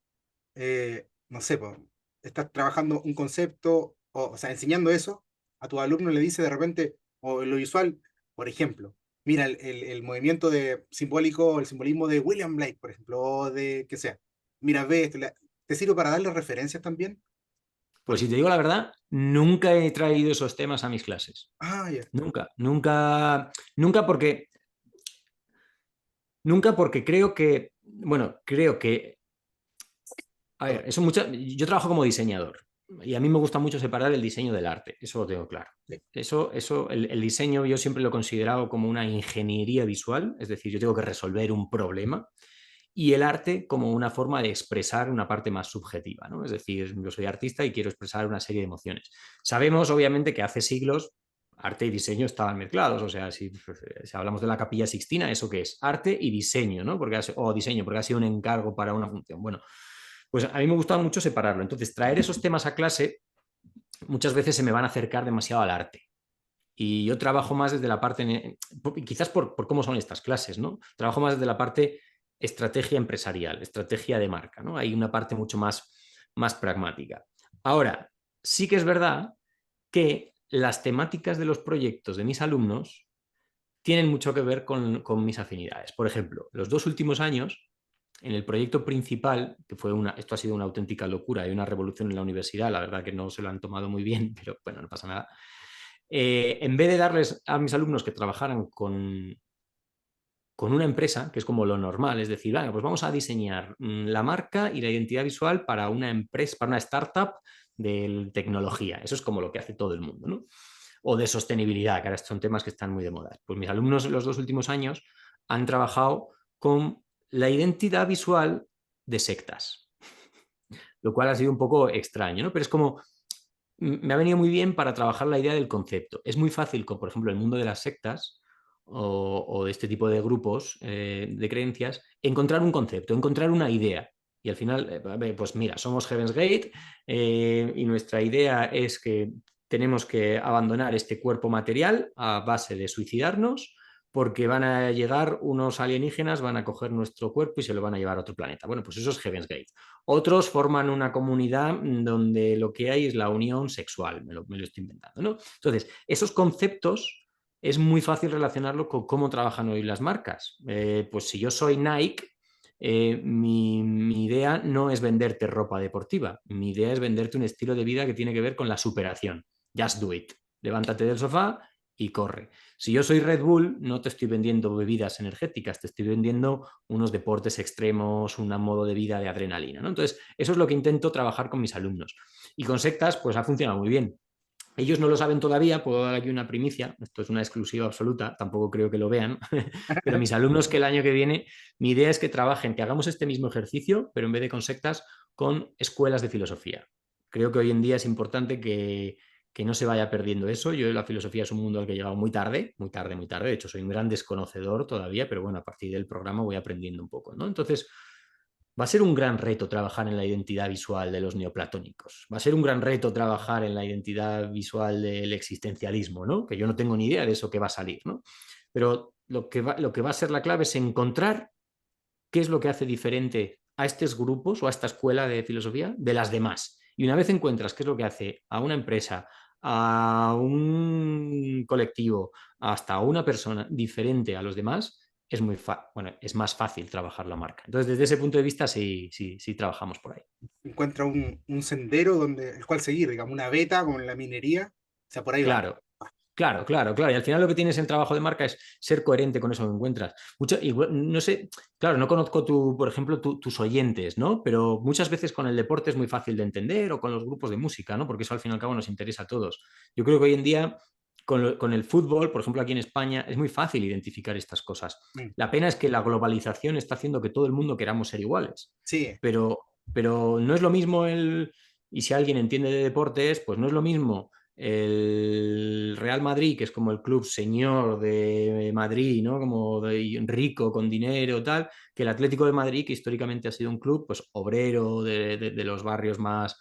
no sé, po, estás trabajando un concepto, o sea, enseñando eso, a tu alumno le dice de repente, o en lo visual, por ejemplo, mira el movimiento simbólico, el simbolismo de William Blake, por ejemplo, o de que sea. Mira, ve, ¿te sirve para darle referencias también? Por Pues si te ejemplo. digo la verdad, nunca he traído esos temas a mis clases. Ah, ya. Nunca, nunca, nunca porque creo que, bueno, creo que, a ver, Perdón. yo trabajo como diseñador y a mí me gusta mucho separar el diseño del arte, eso lo tengo claro. Sí. El diseño yo siempre lo he considerado como una ingeniería visual, es decir, yo tengo que resolver un problema y el arte como una forma de expresar una parte más subjetiva, ¿no? Es decir, yo soy artista y quiero expresar una serie de emociones. Sabemos, obviamente, que hace siglos arte y diseño estaban mezclados, o sea, si hablamos de la Capilla Sixtina, ¿eso qué es? Arte y diseño, ¿no? O diseño, porque ha sido un encargo para una función. Bueno, pues a mí me gusta mucho separarlo. Entonces, traer esos temas a clase muchas veces se me van a acercar demasiado al arte. Y yo trabajo más desde la parte, quizás por cómo son estas clases, ¿no? Trabajo más desde la parte estrategia empresarial, estrategia de marca, ¿no? Hay una parte mucho más pragmática. Ahora, sí que es verdad que las temáticas de los proyectos de mis alumnos tienen mucho que ver con mis afinidades. Por ejemplo, los 2 últimos años, en el proyecto principal, que esto ha sido una auténtica locura y una revolución en la universidad, la verdad que no se lo han tomado muy bien, pero bueno, no pasa nada. En vez de darles a mis alumnos que trabajaran con una empresa, que es como lo normal, es decir, vale, pues vamos a diseñar la marca y la identidad visual para una empresa, para una startup de tecnología. Eso es como lo que hace todo el mundo, ¿no? O de sostenibilidad, que ahora son temas que están muy de moda. Pues mis alumnos en los 2 últimos años han trabajado con la identidad visual de sectas, lo cual ha sido un poco extraño, ¿no? Pero es como, me ha venido muy bien para trabajar la idea del concepto. Es muy fácil, con, por ejemplo, el mundo de las sectas o de este tipo de grupos de creencias, encontrar un concepto, encontrar una idea. Y al final, pues mira, somos Heaven's Gate y nuestra idea es que tenemos que abandonar este cuerpo material a base de suicidarnos porque van a llegar unos alienígenas, van a coger nuestro cuerpo y se lo van a llevar a otro planeta. Bueno, pues eso es Heaven's Gate. Otros forman una comunidad donde lo que hay es la unión sexual, me lo estoy inventando, ¿no? Entonces, esos conceptos es muy fácil relacionarlo con cómo trabajan hoy las marcas. Pues si yo soy Nike, mi idea no es venderte ropa deportiva, mi idea es venderte un estilo de vida que tiene que ver con la superación. Just do it. Levántate del sofá y corre. Si yo soy Red Bull, no te estoy vendiendo bebidas energéticas, te estoy vendiendo unos deportes extremos, un modo de vida de adrenalina, ¿no? Entonces, eso es lo que intento trabajar con mis alumnos. Y con sectas, pues ha funcionado muy bien. Ellos no lo saben todavía, puedo dar aquí una primicia, esto es una exclusiva absoluta, tampoco creo que lo vean, pero mis alumnos que el año que viene, mi idea es que trabajen, que hagamos este mismo ejercicio, pero en vez de con sectas, con escuelas de filosofía. Creo que hoy en día es importante que no se vaya perdiendo eso. Yo la filosofía es un mundo al que he llegado muy tarde, muy tarde, muy tarde. De hecho, soy un gran desconocedor todavía, pero bueno, a partir del programa voy aprendiendo un poco, ¿no? Entonces, va a ser un gran reto trabajar en la identidad visual de los neoplatónicos. Va a ser un gran reto trabajar en la identidad visual del existencialismo, ¿no? Que yo no tengo ni idea de eso que va a salir, ¿no? Pero lo que va a ser la clave es encontrar qué es lo que hace diferente a estos grupos o a esta escuela de filosofía de las demás. Y una vez encuentras qué es lo que hace a una empresa, a un colectivo, hasta a una persona diferente a los demás, bueno, es más fácil trabajar la marca. Entonces, desde ese punto de vista, sí, sí, sí trabajamos por ahí. Encuentra un sendero donde, el cual seguir, digamos, una beta como en la minería, o sea, por ahí va. Claro, claro, claro, claro. Y al final lo que tienes en trabajo de marca es ser coherente con eso que encuentras. No sé, claro, no conozco por ejemplo, tus oyentes, ¿no? Pero muchas veces con el deporte es muy fácil de entender o con los grupos de música, ¿no? Porque eso al fin y al cabo nos interesa a todos. Yo creo que hoy en día con el fútbol, por ejemplo, aquí en España, es muy fácil identificar estas cosas. Mm. La pena es que la globalización está haciendo que todo el mundo queramos ser iguales. Sí, Pero, pero no es lo mismo y si alguien entiende de deportes, pues no es lo mismo el Real Madrid, que es como el club señor de Madrid, ¿no? Como de rico, con dinero, tal, que el Atlético de Madrid, que históricamente ha sido un club pues, obrero de los barrios más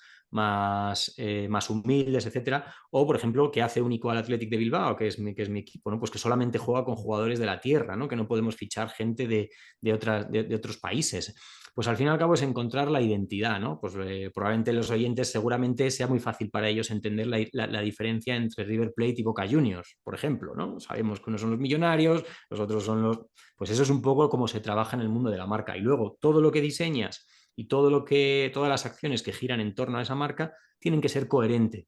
humildes, etcétera, o por ejemplo, que hace único al Athletic de Bilbao, que es mi equipo, ¿no? Pues que solamente juega con jugadores de la tierra, ¿no? Que no podemos fichar gente de otros países. Pues al fin y al cabo es encontrar la identidad, ¿no? Pues probablemente los oyentes seguramente sea muy fácil para ellos entender la diferencia entre River Plate y Boca Juniors, por ejemplo, ¿no? Sabemos que unos son los millonarios, los otros son los... Pues eso es un poco como se trabaja en el mundo de la marca. Y luego todo lo que diseñas y todas las acciones que giran en torno a esa marca tienen que ser coherentes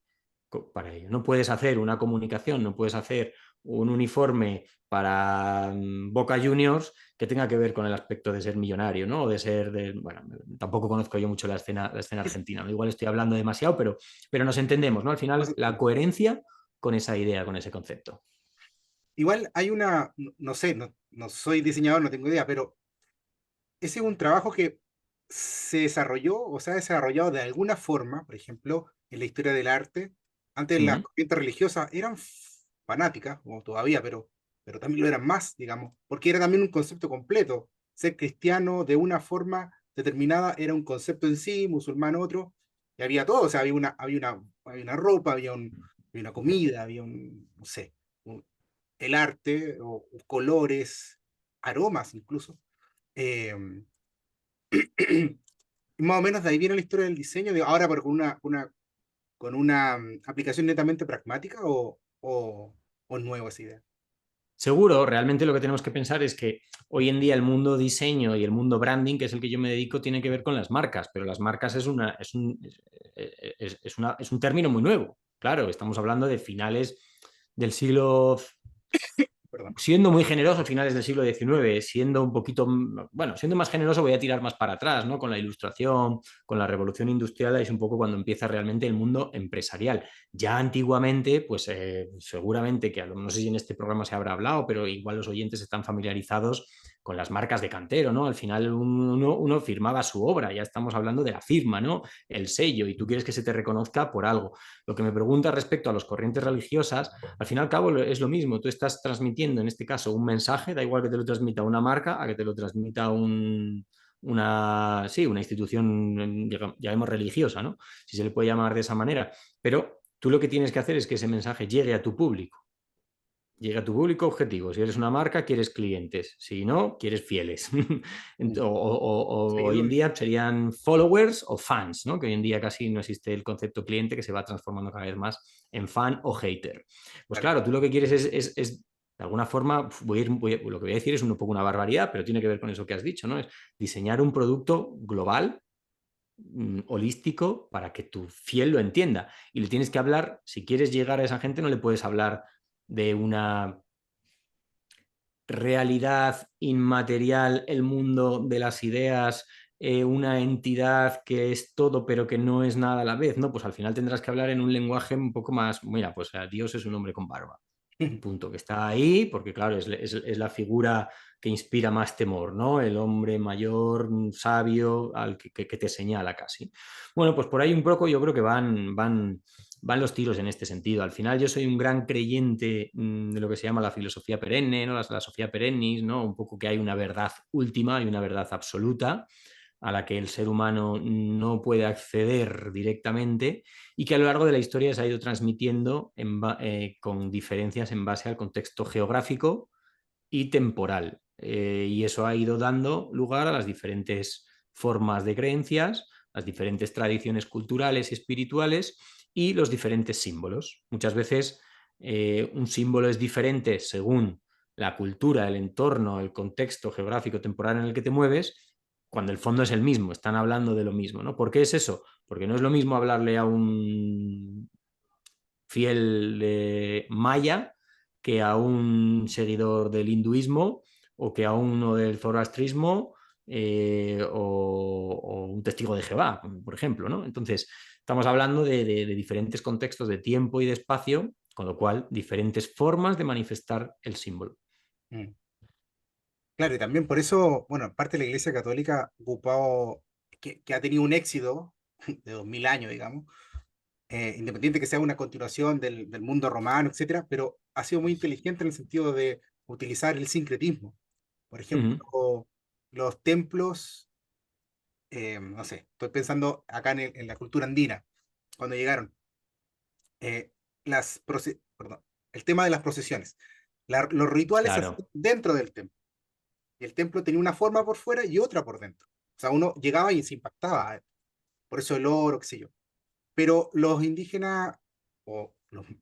para ello. No puedes hacer una comunicación, no puedes hacer un uniforme para Boca Juniors que tenga que ver con el aspecto de ser millonario, ¿no? O de ser bueno, tampoco conozco yo mucho la escena argentina, ¿no? Igual estoy hablando demasiado, pero nos entendemos, ¿no? Al no final, se la entiende. coherencia con esa idea, con ese concepto. Igual hay una, no sé, no soy diseñador, no tengo idea, pero ese es un trabajo que se desarrolló o se ha desarrollado de alguna forma, por ejemplo, en la historia del arte. Antes las Mm. corrientes religiosas eran fanáticas, como todavía, pero también lo eran más, digamos, porque era también un concepto completo. Ser cristiano de una forma determinada era un concepto en sí, musulmán otro, y había todo, o sea, había una ropa, había una comida, había no sé, el arte, o colores, aromas incluso. Eh, Más o menos de ahí viene la historia del diseño, ahora pero con una aplicación netamente pragmática o nuevo esa idea. Seguro, realmente lo que tenemos que pensar es que hoy en día el mundo diseño y el mundo branding, que es el que yo me dedico, tiene que ver con las marcas, pero las marcas es un término muy nuevo. Claro, estamos hablando de finales del siglo Perdón. siendo muy generoso a finales del siglo XIX, siendo un poquito, bueno, siendo más generoso voy a tirar más para atrás, ¿no? Con la ilustración, con la revolución industrial, es un poco cuando empieza realmente el mundo empresarial. Ya antiguamente, pues seguramente que no sé si en este programa se habrá hablado, pero igual los oyentes están familiarizados con las marcas de cantero, ¿no? Al final uno firmaba su obra, ya estamos hablando de la firma, ¿no? El sello, y tú quieres que se te reconozca por algo. Lo que me pregunta respecto a las corrientes religiosas, al fin y al cabo es lo mismo, tú estás transmitiendo en este caso un mensaje, da igual que te lo transmita una marca a que te lo transmita una institución, llamemos religiosa, ¿no? Si se le puede llamar de esa manera, pero tú lo que tienes que hacer es que ese mensaje llegue a tu público objetivo. Si eres una marca, quieres clientes. Si no, quieres fieles. Mm. O hoy en Seguidores. día serían followers o fans, ¿no? Que hoy en día casi no existe el concepto cliente, que se va transformando cada vez más en fan o hater. Pues Claro. claro, tú lo que quieres de alguna forma, lo que voy a decir es un poco una barbaridad, pero tiene que ver con eso que has dicho, ¿no? Es diseñar un producto global, holístico, para que tu fiel lo entienda. Y le tienes que hablar, si quieres llegar a esa gente, no le puedes hablar de una realidad inmaterial, el mundo de las ideas, una entidad que es todo pero que no es nada a la vez, ¿no? Pues al final tendrás que hablar en un lenguaje un poco más, mira, pues Dios es un hombre con barba. Punto, que está ahí, porque claro, es la figura que inspira más temor, ¿no? El hombre mayor, sabio, al que te señala casi. Bueno, pues por ahí un poco yo creo que van los tiros en este sentido. Al final yo soy un gran creyente de lo que se llama la filosofía perenne, ¿no? La Sofía perennis, ¿no? Un poco que hay una verdad última y una verdad absoluta a la que el ser humano no puede acceder directamente y que a lo largo de la historia se ha ido transmitiendo con diferencias en base al contexto geográfico y temporal. Y eso ha ido dando lugar a las diferentes formas de creencias, las diferentes tradiciones culturales y espirituales y los diferentes símbolos. Muchas veces un símbolo es diferente según la cultura, el entorno, el contexto geográfico temporal en el que te mueves, cuando el fondo es el mismo, están hablando de lo mismo, ¿no? ¿Por qué es eso? Porque no es lo mismo hablarle a un fiel maya que a un seguidor del hinduismo o que a uno del zoroastrismo o un testigo de Jehová, por ejemplo, ¿no? Entonces, estamos hablando de diferentes contextos de tiempo y de espacio, con lo cual, diferentes formas de manifestar el símbolo. Mm. Claro, y también por eso, bueno, parte de la Iglesia Católica ha ocupado, que ha tenido un éxito de 2000 años, digamos, independiente que sea una continuación del mundo romano, etcétera, pero ha sido muy inteligente en el sentido de utilizar el sincretismo. Por Uh ejemplo, -huh. los templos, no sé, estoy pensando acá en la cultura andina, cuando llegaron, eh, perdón, el tema de las procesiones. Los rituales se Claro, hacían dentro del templo, y el templo tenía una forma por fuera y otra por dentro. O sea, uno llegaba y se impactaba, por eso el oro, qué sé yo. Pero los indígenas o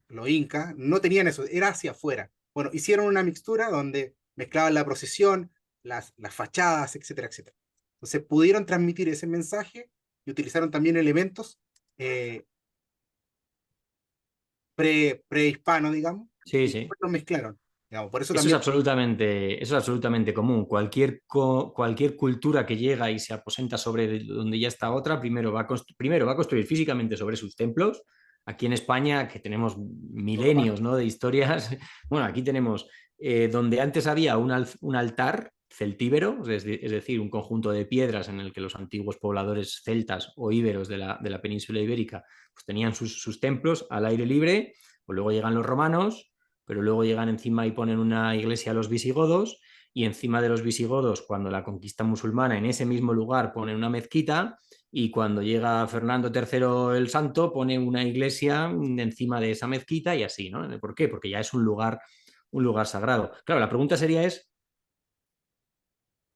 los incas no tenían eso, era hacia afuera. Bueno, hicieron una mixtura donde mezclaban la procesión, las fachadas, etcétera, etcétera. Entonces pudieron transmitir ese mensaje y utilizaron también elementos eh, prehispanos, digamos, sí, y sí. después los mezclaron. Digamos, por eso Eso es también, absolutamente, eso es absolutamente común. Cualquier cultura que llega y se aposenta sobre donde ya está otra, primero va a construir físicamente sobre sus templos. Aquí en España, que tenemos los romanos, milenios, ¿no?, de historias, bueno, aquí tenemos donde antes había un altar celtíbero, es decir, un conjunto de piedras en el que los antiguos pobladores celtas o íberos de la península ibérica pues tenían sus templos al aire libre, pues luego llegan los romanos, pero luego llegan encima y ponen una iglesia a los visigodos, y encima de los visigodos, cuando la conquista musulmana, en ese mismo lugar ponen una mezquita, y cuando llega Fernando III el Santo pone una iglesia encima de esa mezquita, y así, ¿no? ¿Por qué? Porque ya es un lugar sagrado. Claro, la pregunta sería es,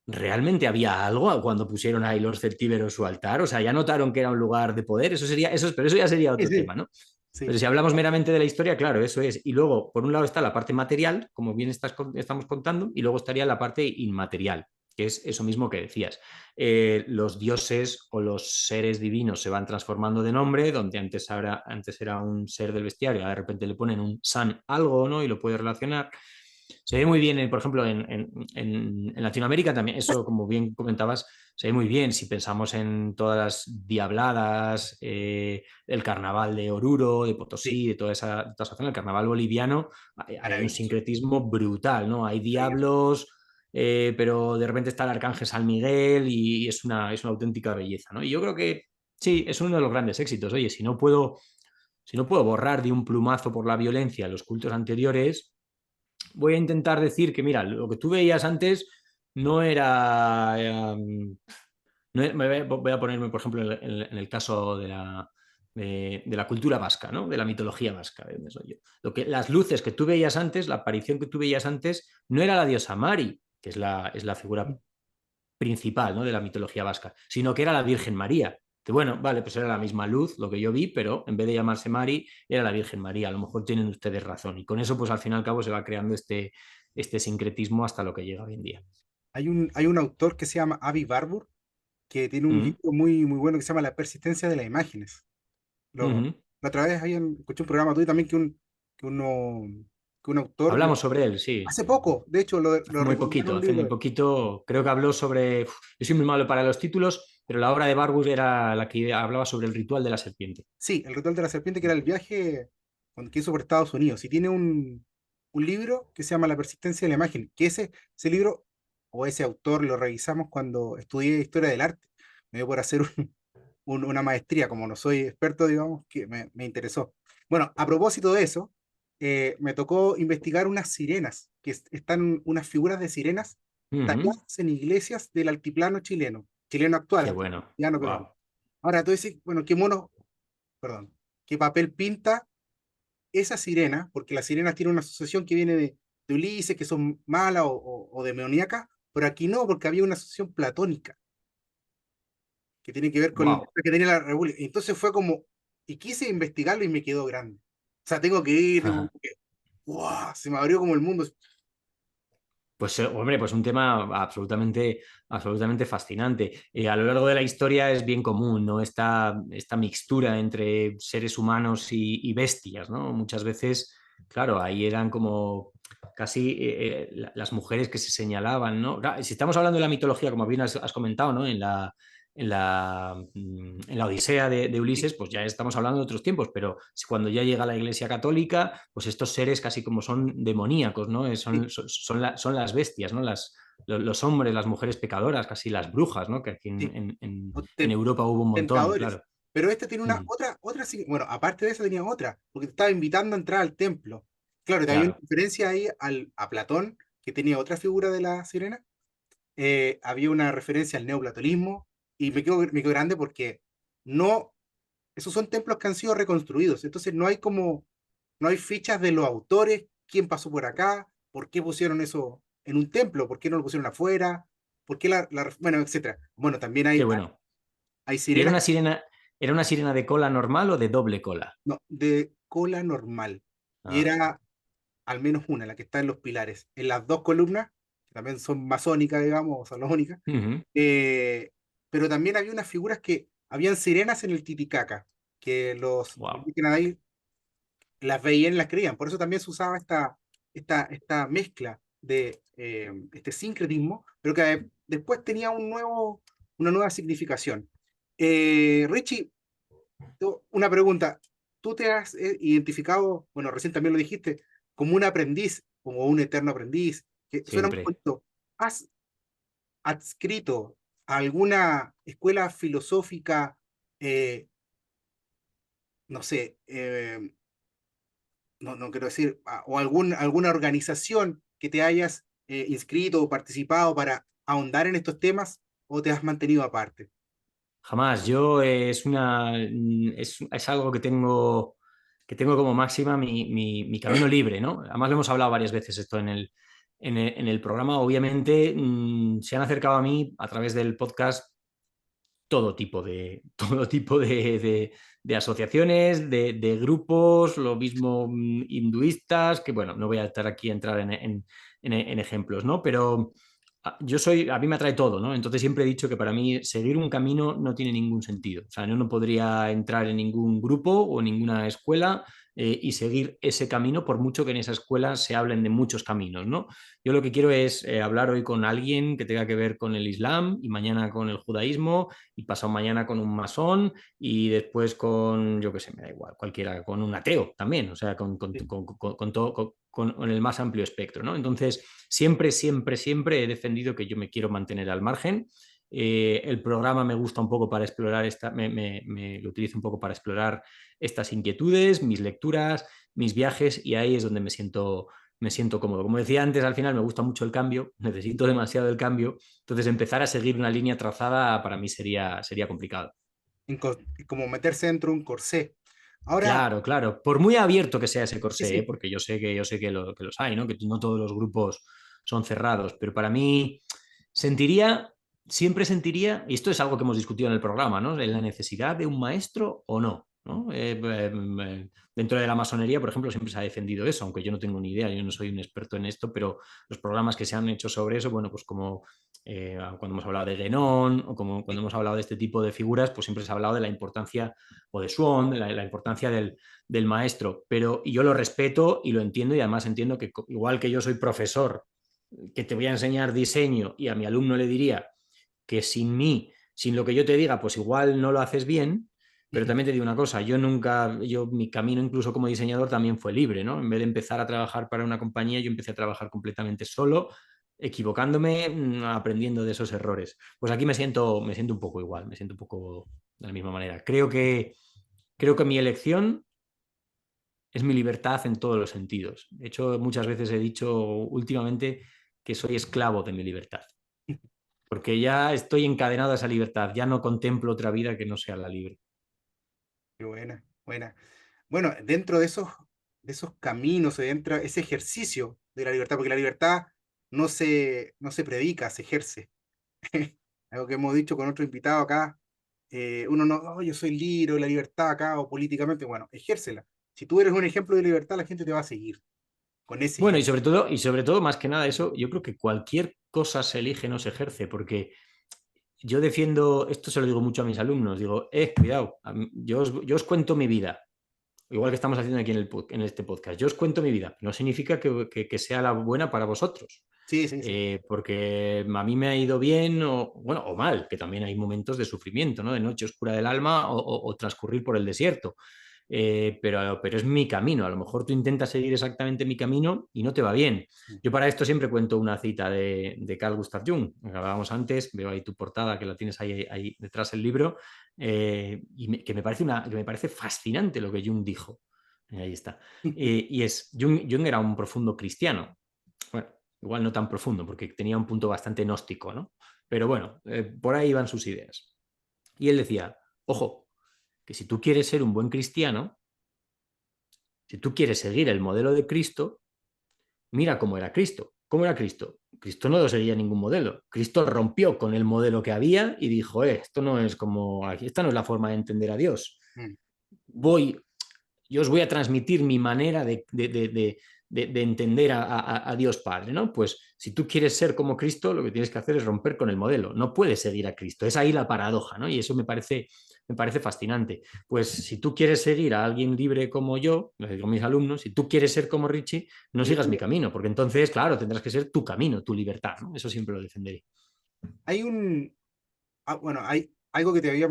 ¿realmente había algo cuando pusieron ahí los celtíberos su altar? O sea, ya notaron que era un lugar de poder. Pero eso ya sería sí, otro sí, tema, ¿no? Pero sí. si hablamos meramente de la historia, claro, eso es. Y luego, por un lado está la parte material, como bien estamos contando, y luego estaría la parte inmaterial, que es eso mismo que decías. Los dioses o los seres divinos se van transformando de nombre, donde antes era un ser del bestiario, de repente le ponen un san algo, ¿no? Y lo puede relacionar. Se ve muy bien, por ejemplo, en Latinoamérica también, eso como bien comentabas, se ve muy bien si pensamos en todas las diabladas, el carnaval de Oruro, de Sí, Potosí, de toda esa zona, el carnaval boliviano, hay un maravilloso, sincretismo brutal, ¿no? Hay maravilloso. diablos, pero de repente está el arcángel San Miguel y es una auténtica belleza, ¿no? Y yo creo que sí, es uno de los grandes éxitos. Oye, si no puedo borrar de un plumazo por la violencia los cultos anteriores, voy a intentar decir que, mira, lo que tú veías antes no era... voy a ponerme, por ejemplo, en el caso de la cultura vasca, ¿no? De la mitología vasca, de donde soy yo. Las luces que tú veías antes, la aparición que tú veías antes, no era la diosa Mari, que es la figura principal, ¿no?, de la mitología vasca, sino que era la Virgen María. Que bueno, vale, pues era la misma luz, lo que yo vi, pero en vez de llamarse Mari, era la Virgen María. A lo mejor tienen ustedes razón. Y con eso, pues al fin y al cabo, se va creando este sincretismo hasta lo que llega hoy en día. Hay un autor que se llama Avi Barbour, que tiene un Uh libro muy, muy bueno que se llama La persistencia de las imágenes. -huh. La otra vez escuché un programa tuyo también que un autor, Hablamos sobre él, sí. hace poco, de hecho, lo recomendaron un Hace libro muy de él. poquito, creo que habló sobre. Yo soy muy malo para los títulos, pero la obra de Barbush era la que hablaba sobre el ritual de la serpiente. Sí, El ritual de la serpiente, que era el viaje que hizo por Estados Unidos. Y tiene un libro que se llama La persistencia de la imagen, que ese libro o ese autor lo revisamos cuando estudié historia del arte. Me dio por hacer una maestría, como no soy experto, digamos, que me interesó. Bueno, a propósito de eso, me tocó investigar unas sirenas, están unas figuras de sirenas Uh -huh. talladas en iglesias del altiplano chileno, chileno actual, Qué bueno. altiplano peruano. Wow. Ahora tú decís, bueno, perdón, qué papel pinta esa sirena, porque las sirenas tienen una asociación que viene de Ulises, que son malas o demoníacas, pero aquí no, porque había una asociación platónica que tiene que ver con Wow. que tenía la República. Entonces fue como, y quise investigarlo y me quedó grande. O sea, tengo que ir, ¡guau! Se me abrió como el mundo. Pues hombre, pues un tema absolutamente, absolutamente fascinante. A lo largo de la historia es bien común, ¿no? Esta mixtura entre seres humanos y bestias, ¿no? Muchas veces, claro, ahí eran como casi las mujeres que se señalaban, ¿no? Claro, si estamos hablando de la mitología, como bien has comentado, ¿no? En la Odisea de Ulises, pues ya estamos hablando de otros tiempos, pero cuando ya llega la Iglesia Católica, pues estos seres casi como son demoníacos, ¿no? Sí, Son las bestias, ¿no? Los hombres, las mujeres pecadoras, casi las brujas, ¿no? Que aquí sí. O en Europa hubo un montón, tentadores. claro. Pero este tiene una Mm, otra, bueno, aparte de eso tenía otra, porque te estaba invitando a entrar al templo. Claro, te había una claro. referencia ahí a Platón, que tenía otra figura de la sirena. Había una referencia al neoplatonismo, y me quedo grande porque no, esos son templos que han sido reconstruidos, entonces no hay fichas de los autores, quién pasó por acá, por qué pusieron eso en un templo, por qué no lo pusieron afuera, por qué bueno, etcétera. Bueno, también Qué bueno. hay ¿Y sirenas, era una sirena de cola normal o de doble cola? no, de cola normal, y Ah, era al menos una, la que está en los pilares, en las dos columnas, que también son masónicas, digamos, o salomónicas, ujú, eh, pero también había unas figuras que habían sirenas en el Titicaca, que los wow. indígenas de ahí las veían y las creían. Por eso también se usaba esta mezcla de este sincretismo, pero que después tenía una nueva significación. Richie, una pregunta. ¿Tú te has identificado, bueno, recién también lo dijiste, como un aprendiz, como un eterno aprendiz, que suena muy Siempre. bonito? ¿Has adscrito a alguna escuela filosófica, eh, no sé, no quiero decir, o alguna organización que te hayas inscrito o participado para ahondar en estos temas, o te has mantenido aparte? Jamás. Yo es algo que tengo como máxima mi camino libre, ¿no? Además lo hemos hablado varias veces esto en el programa. Obviamente se han acercado a mí a través del podcast todo tipo de asociaciones, de grupos, lo mismo hinduistas, que bueno, no voy a estar aquí a entrar en ejemplos, ¿no? Pero a mí me atrae todo, ¿no? Entonces siempre he dicho que para mí seguir un camino no tiene ningún sentido. O sea, yo no podría entrar en ningún grupo o en ninguna escuela y seguir ese camino, por mucho que en esa escuela se hablen de muchos caminos, ¿no? Yo lo que quiero es hablar hoy con alguien que tenga que ver con el Islam y mañana con el judaísmo y pasado mañana con un masón y después con, yo qué sé, me da igual, cualquiera, con un ateo también, o sea, Sí. con el más amplio espectro, ¿no? Entonces, siempre, siempre, siempre he defendido que yo me quiero mantener al margen. El programa me gusta un poco para explorar lo utilizo un poco para explorar estas inquietudes, mis lecturas, mis viajes, y ahí es donde me siento cómodo. Como decía antes, al final me gusta mucho el cambio, necesito demasiado el cambio, entonces empezar a seguir una línea trazada para mí sería complicado. Como meterse dentro de un corsé. Ahora, Claro, claro. Por muy abierto que sea ese sí, corsé, sí, porque yo sé que los hay, ¿no? Que no todos los grupos son cerrados, pero para mí sentiría, siempre sentiría, y esto es algo que hemos discutido en el programa, ¿no? La necesidad de un maestro o no, ¿no? Dentro de la masonería, por ejemplo, siempre se ha defendido eso, aunque yo no tengo ni idea, yo no soy un experto en esto, pero los programas que se han hecho sobre eso, bueno, pues como cuando hemos hablado de Guénon o como cuando sí, hemos hablado de este tipo de figuras, pues siempre se ha hablado de la importancia o de Swan, de la importancia del maestro. Pero y yo lo respeto y lo entiendo y además entiendo que igual que yo soy profesor, que te voy a enseñar diseño y a mi alumno le diría que sin mí, sin lo que yo te diga, pues igual no lo haces bien. Pero ujú, también te digo una cosa, mi camino incluso como diseñador también fue libre, ¿no? En vez de empezar a trabajar para una compañía, yo empecé a trabajar completamente solo, equivocándome, aprendiendo de esos errores. Pues aquí me siento un poco igual, me siento un poco de la misma manera. Creo que mi elección es mi libertad en todos los sentidos. De hecho, muchas veces he dicho últimamente que soy esclavo de mi libertad, porque ya estoy encadenado a esa libertad, ya no contemplo otra vida que no sea la libre. qué buena, buena. Bueno, dentro de esos caminos, dentro de ese ejercicio de la libertad, porque la libertad no se predica, se ejerce. Algo que hemos dicho con otro invitado acá, uno no, "Oh, yo soy libre, la libertad acá, o políticamente, bueno, ejércela. Si tú eres un ejemplo de libertad, la gente te va a seguir. con ese Bueno, ejemplo. y sobre todo, más que nada eso, yo creo que cualquier cosa se elige, no se ejerce, porque yo defiendo, esto se lo digo mucho a mis alumnos, digo, cuidado, yo os cuento mi vida, igual que estamos haciendo aquí en este podcast, yo os cuento mi vida, no significa que sea la buena para vosotros. Sí, sí, sí. Porque a mí me ha ido bien o, bueno, o mal, que también hay momentos de sufrimiento, ¿no? De noche oscura del alma o transcurrir por el desierto. Pero es mi camino. A lo mejor tú intentas seguir exactamente mi camino y no te va bien. Yo para esto siempre cuento una cita de Carl Gustav Jung, que hablábamos antes, veo ahí tu portada que la tienes ahí detrás del libro, que me parece fascinante lo que Jung dijo. Ahí está. Y Jung era un profundo cristiano. Bueno, igual no tan profundo, porque tenía un punto bastante gnóstico, ¿no? Pero bueno, por ahí iban sus ideas. Y él decía, ojo, que si tú quieres ser un buen cristiano, si tú quieres seguir el modelo de Cristo, mira cómo era Cristo. ¿Cómo era Cristo? Cristo no seguía ningún modelo. Cristo rompió con el modelo que había y dijo, esto no es como, esta no es la forma de entender a Dios. Mm. Voy yo os voy a transmitir mi manera de entender a Dios Padre, ¿no? Pues si tú quieres ser como Cristo, lo que tienes que hacer es romper con el modelo. No puedes seguir a Cristo. Es ahí la paradoja, ¿no? Y eso me parece fascinante. Pues si tú quieres seguir a alguien libre como yo, lo digo a mis alumnos, si tú quieres ser como Richie, no sigas mi camino, porque entonces, claro, tendrás que ser tu camino, tu libertad, ¿no? Eso siempre lo defenderé. Hay bueno, hay algo que te había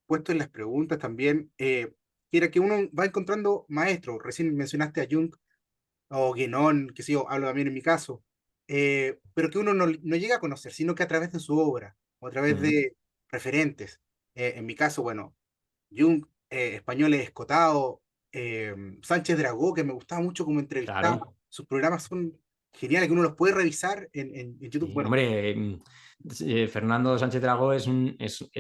puesto en las preguntas también, que era que uno va encontrando maestros. Recién mencionaste a Jung o Guénon, que sí, yo, hablo también en mi caso, pero que uno no llega a conocer, sino que a través de su obra o a través Mm, de referentes. En mi caso, bueno, Jung, Españoles Escotado, Sánchez Dragó, que me gustaba mucho como entrevistaba. claro. Sus programas son geniales, que uno los puede revisar en YouTube. Sí, Bueno, hombre, Fernando Sánchez Dragó es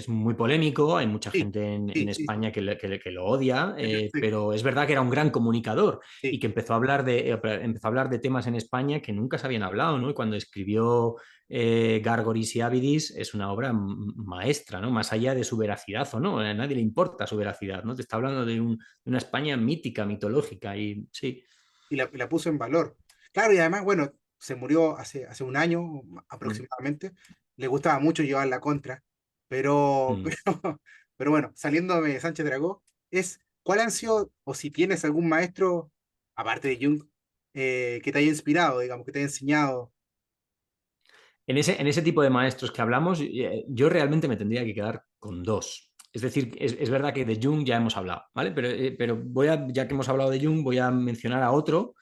muy polémico, hay mucha sí, gente en sí, sí, sí, España que lo odia, sí, pero es verdad que era un gran comunicador y sí. que empezó a hablar de temas en España que nunca se habían hablado, ¿no? Y cuando escribió Gárgoris y Ávidis es una obra maestra, ¿no? Más allá de su veracidad o no, a nadie le importa su veracidad, ¿no? Te está hablando de una España mítica, mitológica y sí. Y la puso en valor. Claro, y además, bueno, se murió hace un año Mm, aproximadamente. Le gustaba mucho llevar la contra, pero, mm. pero bueno, saliendo de Sánchez Dragó, ¿cuál han sido, o si tienes algún maestro, aparte de Jung, que te haya inspirado, digamos, que te haya enseñado? En ese tipo de maestros que hablamos, yo realmente me tendría que quedar con dos. Es decir, es verdad que de Jung ya hemos hablado, ¿vale? Pero ya que hemos hablado de Jung, voy a mencionar a otro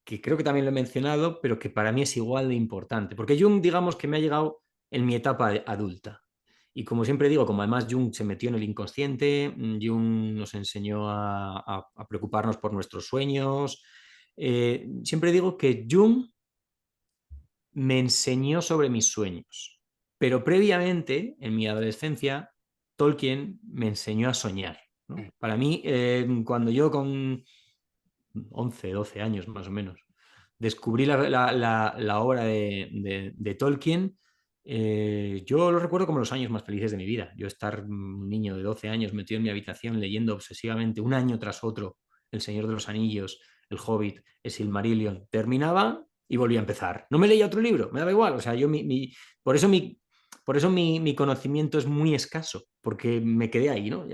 que creo que también lo he mencionado, pero que para mí es igual de importante. Porque Jung, digamos que me ha llegado en mi etapa adulta. Y como siempre digo, como además Jung se metió en el inconsciente, Jung nos enseñó a preocuparnos por nuestros sueños. Siempre digo que Jung me enseñó sobre mis sueños. Pero previamente, en mi adolescencia, Tolkien me enseñó a soñar, ¿no? Mm. Para mí, cuando yo con 11 12 años más o menos, descubrí la obra de Tolkien, yo lo recuerdo como los años más felices de mi vida. Yo estar un niño de 12 años metido en mi habitación leyendo obsesivamente un año tras otro El Señor de los Anillos, El Hobbit, El Silmarillion, terminaba y volvía a empezar. No me leía otro libro, me daba igual. O sea, por eso mi conocimiento es muy escaso, porque me quedé ahí, ¿no?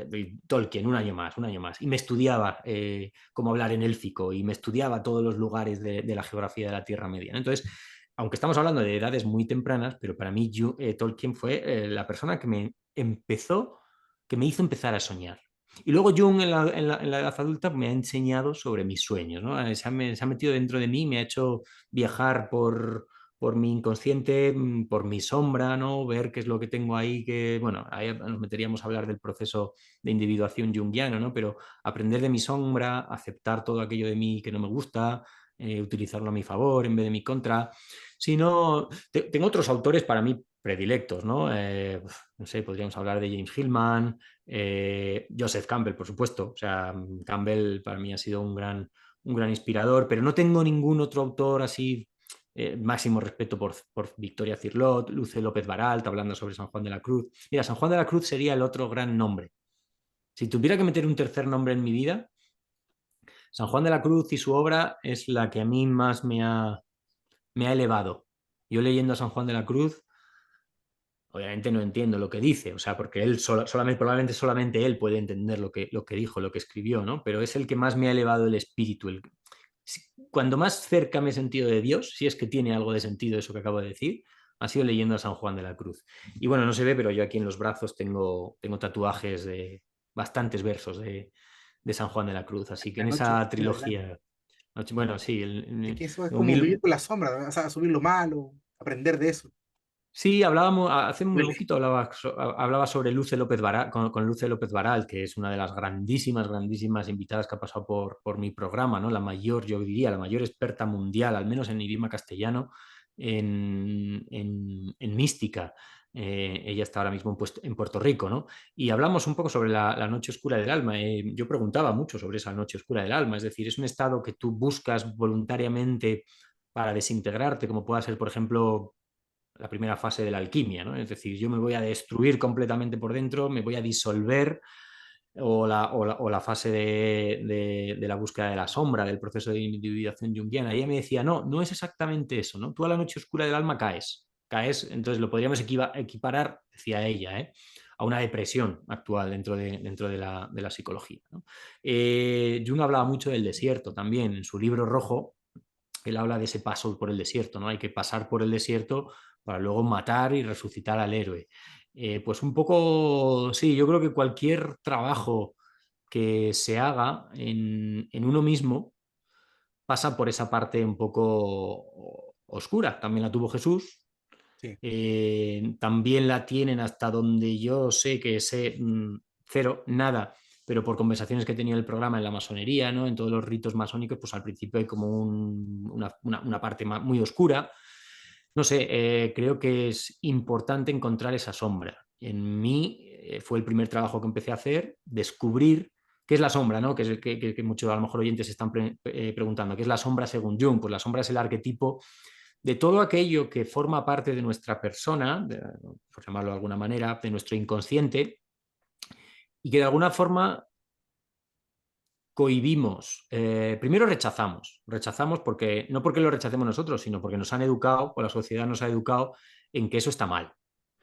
Tolkien, un año más. Y me estudiaba cómo hablar en élfico y me estudiaba todos los lugares de la geografía de la Tierra Media, ¿no? Entonces, aunque estamos hablando de edades muy tempranas, pero para mí Tolkien fue la persona que me hizo empezar a soñar. Y luego Jung en la edad adulta me ha enseñado sobre mis sueños, ¿no? Se ha metido dentro de mí, me ha hecho viajar por mi inconsciente, por mi sombra, ¿no? Ver qué es lo que tengo ahí, que, bueno, ahí nos meteríamos a hablar del proceso de individuación junguiano, ¿no? Pero aprender de mi sombra, aceptar todo aquello de mí que no me gusta, utilizarlo a mi favor en vez de mi contra. Si no, tengo otros autores para mí predilectos, ¿no? No sé, podríamos hablar de James Hillman, Joseph Campbell, por supuesto. O sea, Campbell para mí ha sido un gran inspirador, pero no tengo ningún otro autor así. Máximo respeto por Victoria Cirlot, Luce López Baralt, hablando sobre San Juan de la Cruz. Mira, San Juan de la Cruz sería el otro gran nombre. Si tuviera que meter un tercer nombre en mi vida, San Juan de la Cruz y su obra es la que a mí más me ha elevado. Yo leyendo a San Juan de la Cruz, obviamente no entiendo lo que dice, o sea, porque él solamente, probablemente solamente él puede entender lo que dijo, lo que escribió, ¿no? Pero es el que más me ha elevado el espíritu. Cuando más cerca me he sentido de Dios, si es que tiene algo de sentido eso que acabo de decir, ha sido leyendo a San Juan de la Cruz. Y bueno, no se ve, pero yo aquí en los brazos tengo tatuajes de bastantes versos de San Juan de la Cruz, así que La en noche esa oscura del alma. trilogía, bueno, sí, Es que eso es como vivir humil, con la sombra, ¿no? O sea, asumir lo malo, aprender de eso. sí, hablábamos, hace muy Duele. poquito hablaba sobre Luce López Varal, con Luce López Varal, que es una de las grandísimas, grandísimas invitadas que ha pasado por mi programa, ¿no? La mayor, yo diría, la mayor experta mundial, al menos en idioma castellano, en mística. Ella está ahora mismo en Puerto Rico, ¿no? Y hablamos un poco sobre la noche oscura del alma. Yo preguntaba mucho sobre esa noche oscura del alma, es decir, es un estado que tú buscas voluntariamente para desintegrarte, como pueda ser, por ejemplo, la primera fase de la alquimia, ¿no? Es decir, yo me voy a destruir completamente por dentro, me voy a disolver, o la fase de la búsqueda de la sombra, del proceso de individuación junguiana. Y ella me decía, no, no es exactamente eso, ¿no? Tú a la noche oscura del alma caes, entonces lo podríamos equiparar, decía ella, a una depresión actual dentro de la psicología, ¿no? Jung hablaba mucho del desierto también, en su libro rojo él habla de ese paso por el desierto, ¿no? Hay que pasar por el desierto para luego matar y resucitar al héroe. Pues un poco, sí, yo creo que cualquier trabajo que se haga en uno mismo pasa por esa parte un poco oscura. También la tuvo Jesús, Sí. también la tienen hasta donde yo sé cero, nada, pero por conversaciones que he tenido en el programa en la masonería, ¿no? En todos los ritos masónicos, pues al principio hay como una parte muy oscura. No sé, creo que es importante encontrar esa sombra. En mí fue el primer trabajo que empecé a hacer, descubrir qué es la sombra, ¿no? Que muchos a lo mejor oyentes se están preguntando, ¿qué es la sombra según Jung? Pues la sombra es el arquetipo de todo aquello que forma parte de nuestra persona, por llamarlo de alguna manera, de nuestro inconsciente, y que de alguna forma cohibimos, primero rechazamos porque, no porque lo rechacemos nosotros, sino porque nos han educado, o la sociedad nos ha educado en que eso está mal.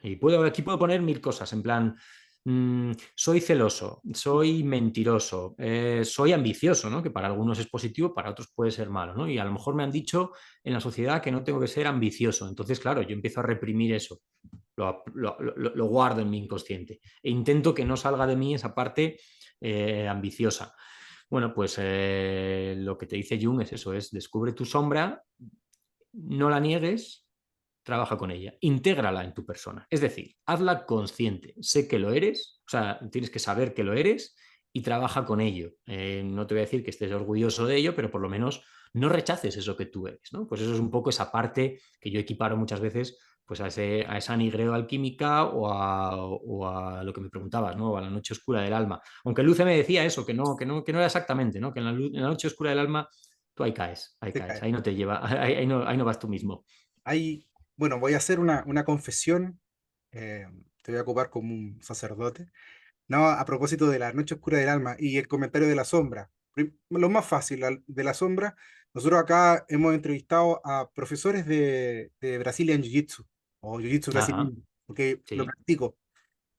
Y aquí puedo poner mil cosas, en plan, soy celoso, soy mentiroso, soy ambicioso, ¿no? Que para algunos es positivo, para otros puede ser malo, ¿no? Y a lo mejor me han dicho en la sociedad que no tengo que ser ambicioso. Entonces, claro, yo empiezo a reprimir eso, lo guardo en mi inconsciente e intento que no salga de mí esa parte ambiciosa. Bueno, pues lo que te dice Jung es eso, es descubre tu sombra, no la niegues, trabaja con ella, intégrala en tu persona. Es decir, hazla consciente, sé que lo eres, o sea, tienes que saber que lo eres y trabaja con ello. No te voy a decir que estés orgulloso de ello, pero por lo menos no rechaces eso que tú eres, ¿no? Pues eso es un poco esa parte que yo equiparo muchas veces pues a esa nigreo alquímica o a lo que me preguntabas, ¿no? O a la noche oscura del alma. Aunque Luce me decía eso, que no era exactamente, ¿no? Que en la noche oscura del alma tú ahí Se caes, cae. ahí no te lleva, ahí no vas tú mismo. Hay, bueno, voy a hacer una confesión. eh, Te voy a ocupar como un sacerdote. No, a propósito de la noche oscura del alma y el comentario de la sombra. Lo más fácil, de la sombra. Nosotros acá hemos entrevistado a profesores de Brazilian Jiu-Jitsu o Jiu-Jitsu Ajá, brasileño, porque lo sí, practico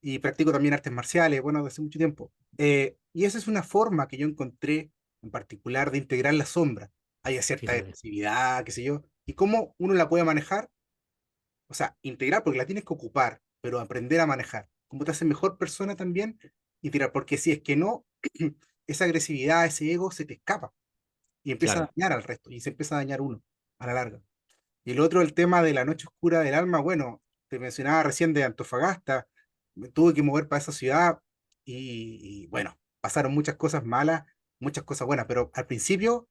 y practico también artes marciales, bueno, desde hace mucho tiempo. Y esa es una forma que yo encontré en particular de integrar la sombra. Hay cierta fíjate, agresividad, qué sé yo, y cómo uno la puede manejar, o sea, integrar porque la tienes que ocupar, pero aprender a manejar. Cómo te hace mejor persona también y tirar, porque si es que no, esa agresividad, ese ego se te escapa y empieza a claro. dañar al resto y se empieza a dañar uno a la larga. Y el otro, el tema de la noche oscura del alma, bueno, te mencionaba recién de Antofagasta, me tuve que mover para esa ciudad bueno, pasaron muchas cosas malas, muchas cosas buenas, pero al principio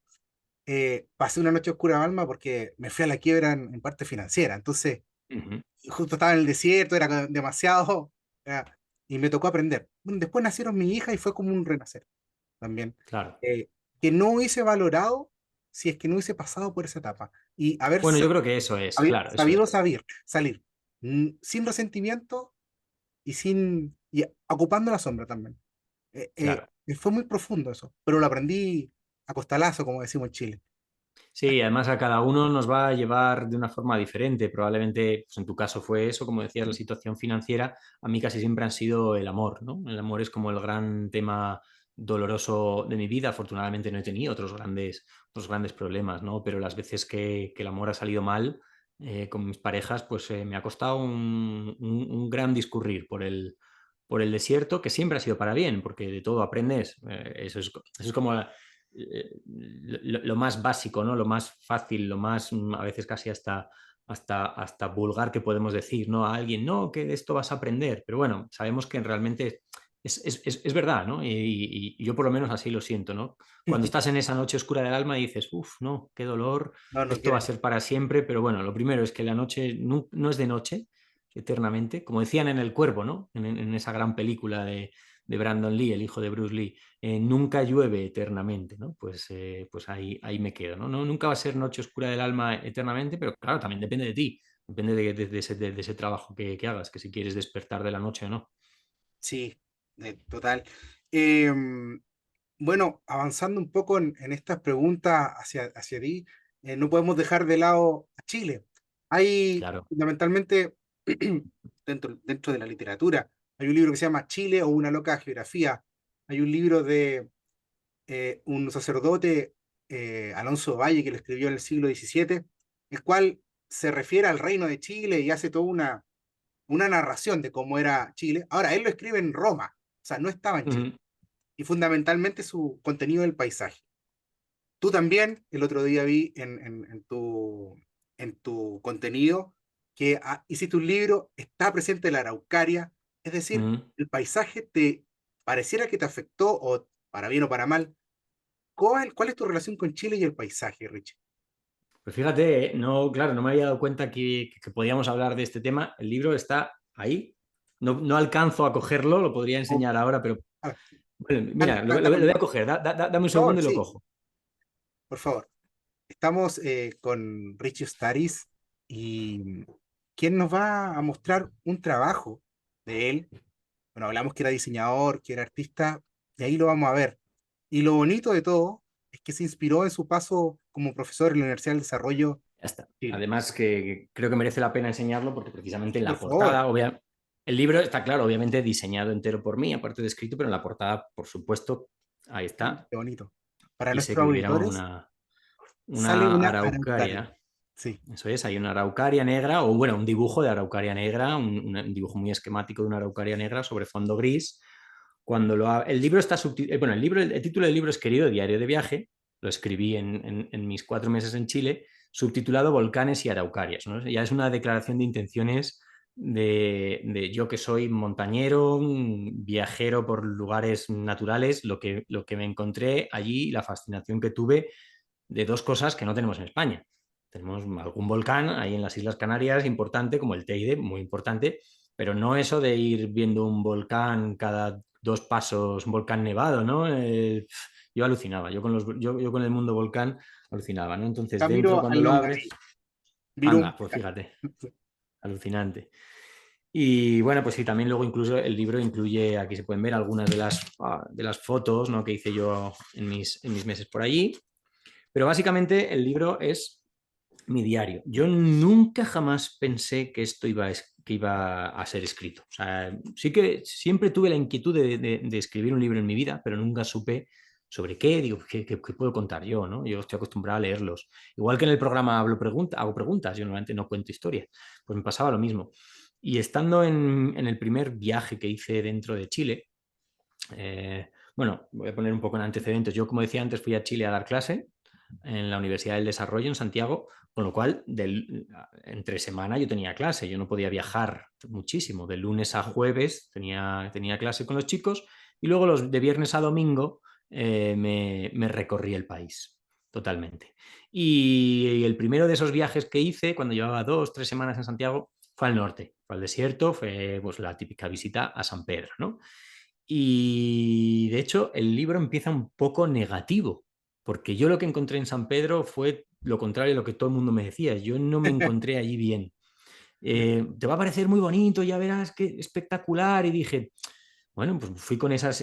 pasé una noche oscura del alma porque me fui a la quiebra en parte financiera, entonces Ujú, justo estaba en el desierto, era demasiado, eh, y me tocó aprender. Bueno, después nacieron mi hija y fue como un renacer también, claro. eh, que no hubiese valorado si es que no hubiese pasado por esa etapa. Y haber Bueno, yo creo que eso es, haber claro, eso sabido es, salir sin resentimiento y ocupando la sombra también. claro. Fue muy profundo eso, pero lo aprendí, a costalazo, como decimos en Chile. Sí, además a cada uno nos va a llevar de una forma diferente. Probablemente, pues en tu caso fue eso, como decías, la situación financiera. A mí casi siempre han sido el amor, ¿no? El amor es como el gran tema doloroso de mi vida. Afortunadamente no he tenido otros grandes problemas, ¿no? Pero las veces que el amor ha salido mal con mis parejas, pues me ha costado un gran discurrir por el desierto, que siempre ha sido para bien, porque de todo aprendes. Eso es como lo más básico, ¿no? Lo más fácil, lo más a veces casi hasta vulgar que podemos decir, ¿no? A alguien, no, que de esto vas a aprender. Pero bueno, sabemos que realmente es verdad, ¿no? Y yo por lo menos así lo siento, ¿no? Cuando estás en esa noche oscura del alma y dices, uff, no, qué dolor, No, no esto va a quieren. ser para siempre, pero bueno, lo primero es que la noche no es de noche eternamente, como decían en El Cuervo, ¿no? En esa gran película de Brandon Lee, el hijo de Bruce Lee, nunca llueve eternamente, ¿no? Pues ahí me quedo, ¿no? Nunca va a ser noche oscura del alma eternamente, pero claro, también depende de ti, depende de ese trabajo que hagas, que si quieres despertar de la noche o no. Sí, total. Em, bueno, avanzando un poco en estas preguntas hacia ti, no podemos dejar de lado a Chile. Hay Claro. fundamentalmente, dentro de la literatura, hay un libro que se llama Chile o una loca geografía. Hay un libro de un sacerdote, Alonso Valle, que lo escribió en el siglo XVII, el cual se refiere al reino de Chile y hace toda una narración de cómo era Chile. Ahora, él lo escribe en Roma, o sea, no estaba en Chile. Ujú. Y fundamentalmente su contenido del paisaje. Tú también, el otro día vi en tu contenido que hiciste un libro, está presente la araucaria, es decir, Ujú. el paisaje te pareciera que te afectó, o para bien o para mal. ¿Cuál es tu relación con Chile y el paisaje, Rich? Pues fíjate, no, claro, no me había dado cuenta que podíamos hablar de este tema. El libro está ahí. No alcanzo a cogerlo, lo podría Oh, enseñar ahora, pero ah, bueno, anda, mira, lo dámelo, voy a por coger. Dame un favor, segundo y lo sí, cojo. por favor. Estamos con Richie Staris y quien nos va a mostrar un trabajo de él. Bueno, hablamos que era diseñador, que era artista, y ahí lo vamos a ver. Y lo bonito de todo es que se inspiró en su paso como profesor en la Universidad del Desarrollo Ya está. de Chile. Además que creo que merece la pena enseñarlo porque precisamente en Sí, por la favor, portada, el libro está claro, obviamente diseñado entero por mí, aparte de escrito, pero en la portada, por supuesto, ahí está. qué bonito. Para Quise nuestros que hubiera auditores, una sale una araucaria. araucaria. Sí, Eso es, hay una araucaria negra, o bueno, un dibujo de araucaria negra, un dibujo muy esquemático de una araucaria negra sobre fondo gris. El libro está bueno, el título del libro es Querido Diario de Viaje, lo escribí en mis 4 meses en Chile, subtitulado Volcanes y Araucarias, ¿no? Ya es una declaración de intenciones de yo que soy montañero, viajero por lugares naturales, lo que me encontré allí, la fascinación que tuve de dos cosas que no tenemos en España. Tenemos algún volcán ahí en las Islas Canarias importante, como el Teide, muy importante, pero no eso de ir viendo un volcán cada 2 pasos, un volcán nevado, ¿no? Yo alucinaba, yo con el mundo volcán alucinaba, ¿no? Entonces, dentro, Camilo cuando al lo abres, Longaví. Virum. anda, pues fíjate, alucinante. Y bueno, pues sí, también luego incluso el libro incluye, aquí se pueden ver algunas de las fotos, ¿no? que hice yo en mis meses por allí. Pero básicamente el libro es mi diario. Yo nunca jamás pensé que esto que iba a ser escrito. O sea, sí que siempre tuve la inquietud de escribir un libro en mi vida, pero nunca supe sobre qué, digo, qué puedo contar yo, ¿no? Yo estoy acostumbrado a leerlos. Igual que en el programa hago preguntas, yo normalmente no cuento historias. Pues me pasaba lo mismo. Y estando en el primer viaje que hice dentro de Chile, bueno, voy a poner un poco en antecedentes. Yo, como decía antes, fui a Chile a dar clase en la Universidad del Desarrollo en Santiago, con lo cual entre semana yo tenía clase, yo no podía viajar muchísimo. De lunes a jueves tenía clase con los chicos y luego de viernes a domingo me recorrí el país totalmente. Y el primero de esos viajes que hice, cuando llevaba 2, 3 semanas en Santiago, fue al norte, fue al desierto, fue pues, la típica visita a San Pedro, ¿no? Y de hecho, el libro empieza un poco negativo, porque yo lo que encontré en San Pedro fue lo contrario a lo que todo el mundo me decía. Yo no me encontré allí bien. Te va a parecer muy bonito, ya verás qué espectacular. Y dije, bueno, pues fui con esas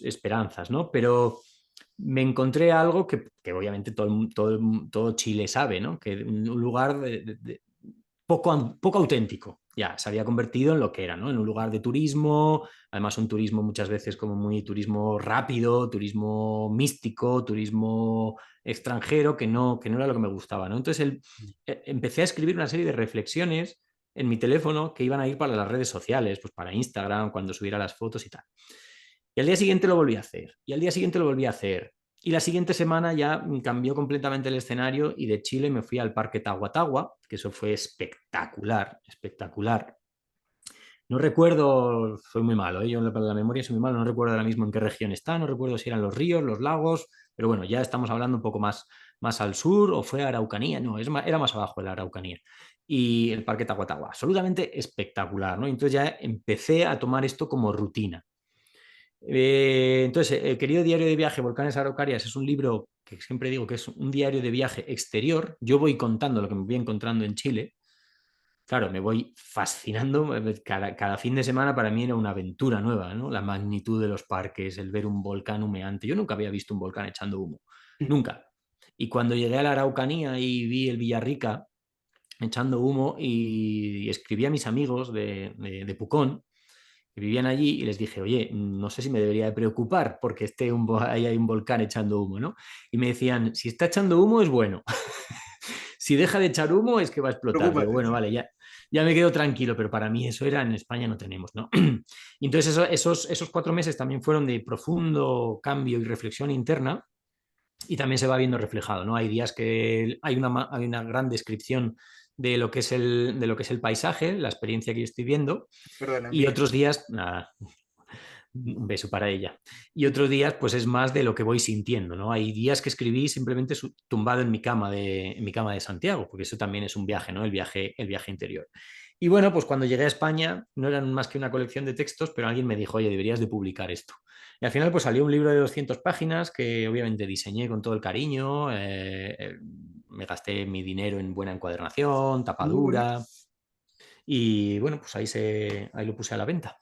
esperanzas, ¿no? Pero me encontré algo que obviamente todo Chile sabe, ¿no? Que un lugar poco auténtico. Ya, se había convertido en lo que era, ¿no? En un lugar de turismo, además un turismo muchas veces como muy turismo rápido, turismo místico, turismo extranjero, que no era lo que me gustaba, ¿no? Entonces empecé a escribir una serie de reflexiones en mi teléfono que iban a ir para las redes sociales, pues para Instagram, cuando subiera las fotos y tal. Y al día siguiente lo volví a hacer, y al día siguiente lo volví a hacer. Y la siguiente semana ya cambió completamente el escenario y de Chile me fui al Parque Tagua, que eso fue espectacular, espectacular. No recuerdo, soy muy malo, ¿eh? Yo para la memoria soy muy malo, no recuerdo ahora mismo en qué región está, no recuerdo si eran los ríos, los lagos, pero bueno, ya estamos hablando un poco más al sur o fue Araucanía, no, era más abajo de la Araucanía. Y el Parque Tagua, absolutamente espectacular, ¿no? Entonces ya empecé a tomar esto como rutina. Entonces, el querido diario de viaje Volcanes Araucarias es un libro que siempre digo que es un diario de viaje exterior. Yo voy contando lo que me voy encontrando en Chile. Claro, me voy fascinando. Cada fin de semana para mí era una aventura nueva, ¿no? La magnitud de los parques, el ver un volcán humeante. Yo nunca había visto un volcán echando humo, nunca. Y cuando llegué a la Araucanía y vi el Villarrica echando humo y escribí a mis amigos de Pucón, que vivían allí, y les dije, oye, no sé si me debería de preocupar porque ahí hay un volcán echando humo, ¿no? Y me decían, si está echando humo es bueno. Si deja de echar humo es que va a explotar. Digo, Preocúpate. bueno, vale, ya me quedo tranquilo, pero para mí eso era, en España no tenemos, ¿no? Y entonces esos 4 meses también fueron de profundo cambio y reflexión interna, y también se va viendo reflejado, ¿no? Hay días que hay una gran descripción de lo que es el paisaje, la experiencia que yo estoy viendo, y Perdóname. otros días, nada, un beso para ella. Y otros días, pues es más de lo que voy sintiendo, ¿no? Hay días que escribí simplemente tumbado en mi cama de Santiago, porque eso también es un viaje, ¿no? El viaje interior. Y bueno, pues cuando llegué a España no eran más que una colección de textos, pero alguien me dijo, oye, deberías de publicar esto. Y al final pues salió un libro de 200 páginas que obviamente diseñé con todo el cariño, me gasté mi dinero en buena encuadernación, Bueno, tapadura, y bueno, pues ahí lo puse a la venta.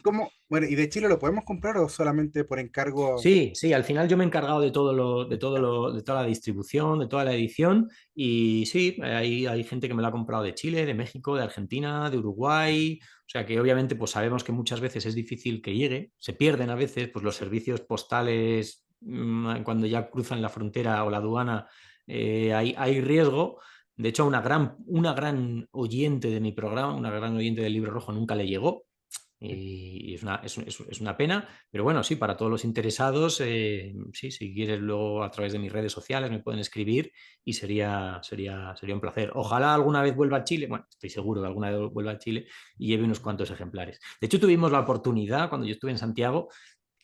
¿cómo? Bueno, ¿y de Chile lo podemos comprar o solamente por encargo? Sí, sí, al final yo me he encargado de toda la distribución, de toda la edición, y sí, hay gente que me lo ha comprado de Chile, de México, de Argentina, de Uruguay. O sea que obviamente pues sabemos que muchas veces es difícil que llegue, se pierden a veces pues los servicios postales, cuando ya cruzan la frontera o la aduana, hay riesgo. De hecho, a una gran oyente de mi programa, una gran oyente del Libro Rojo, nunca le llegó, y es una pena, pero bueno, sí, para todos los interesados, sí, si quieres luego a través de mis redes sociales me pueden escribir y sería un placer. Ojalá alguna vez vuelva a Chile, bueno, estoy seguro que alguna vez vuelva a Chile y lleve unos cuantos ejemplares. De hecho, tuvimos la oportunidad, cuando yo estuve en Santiago,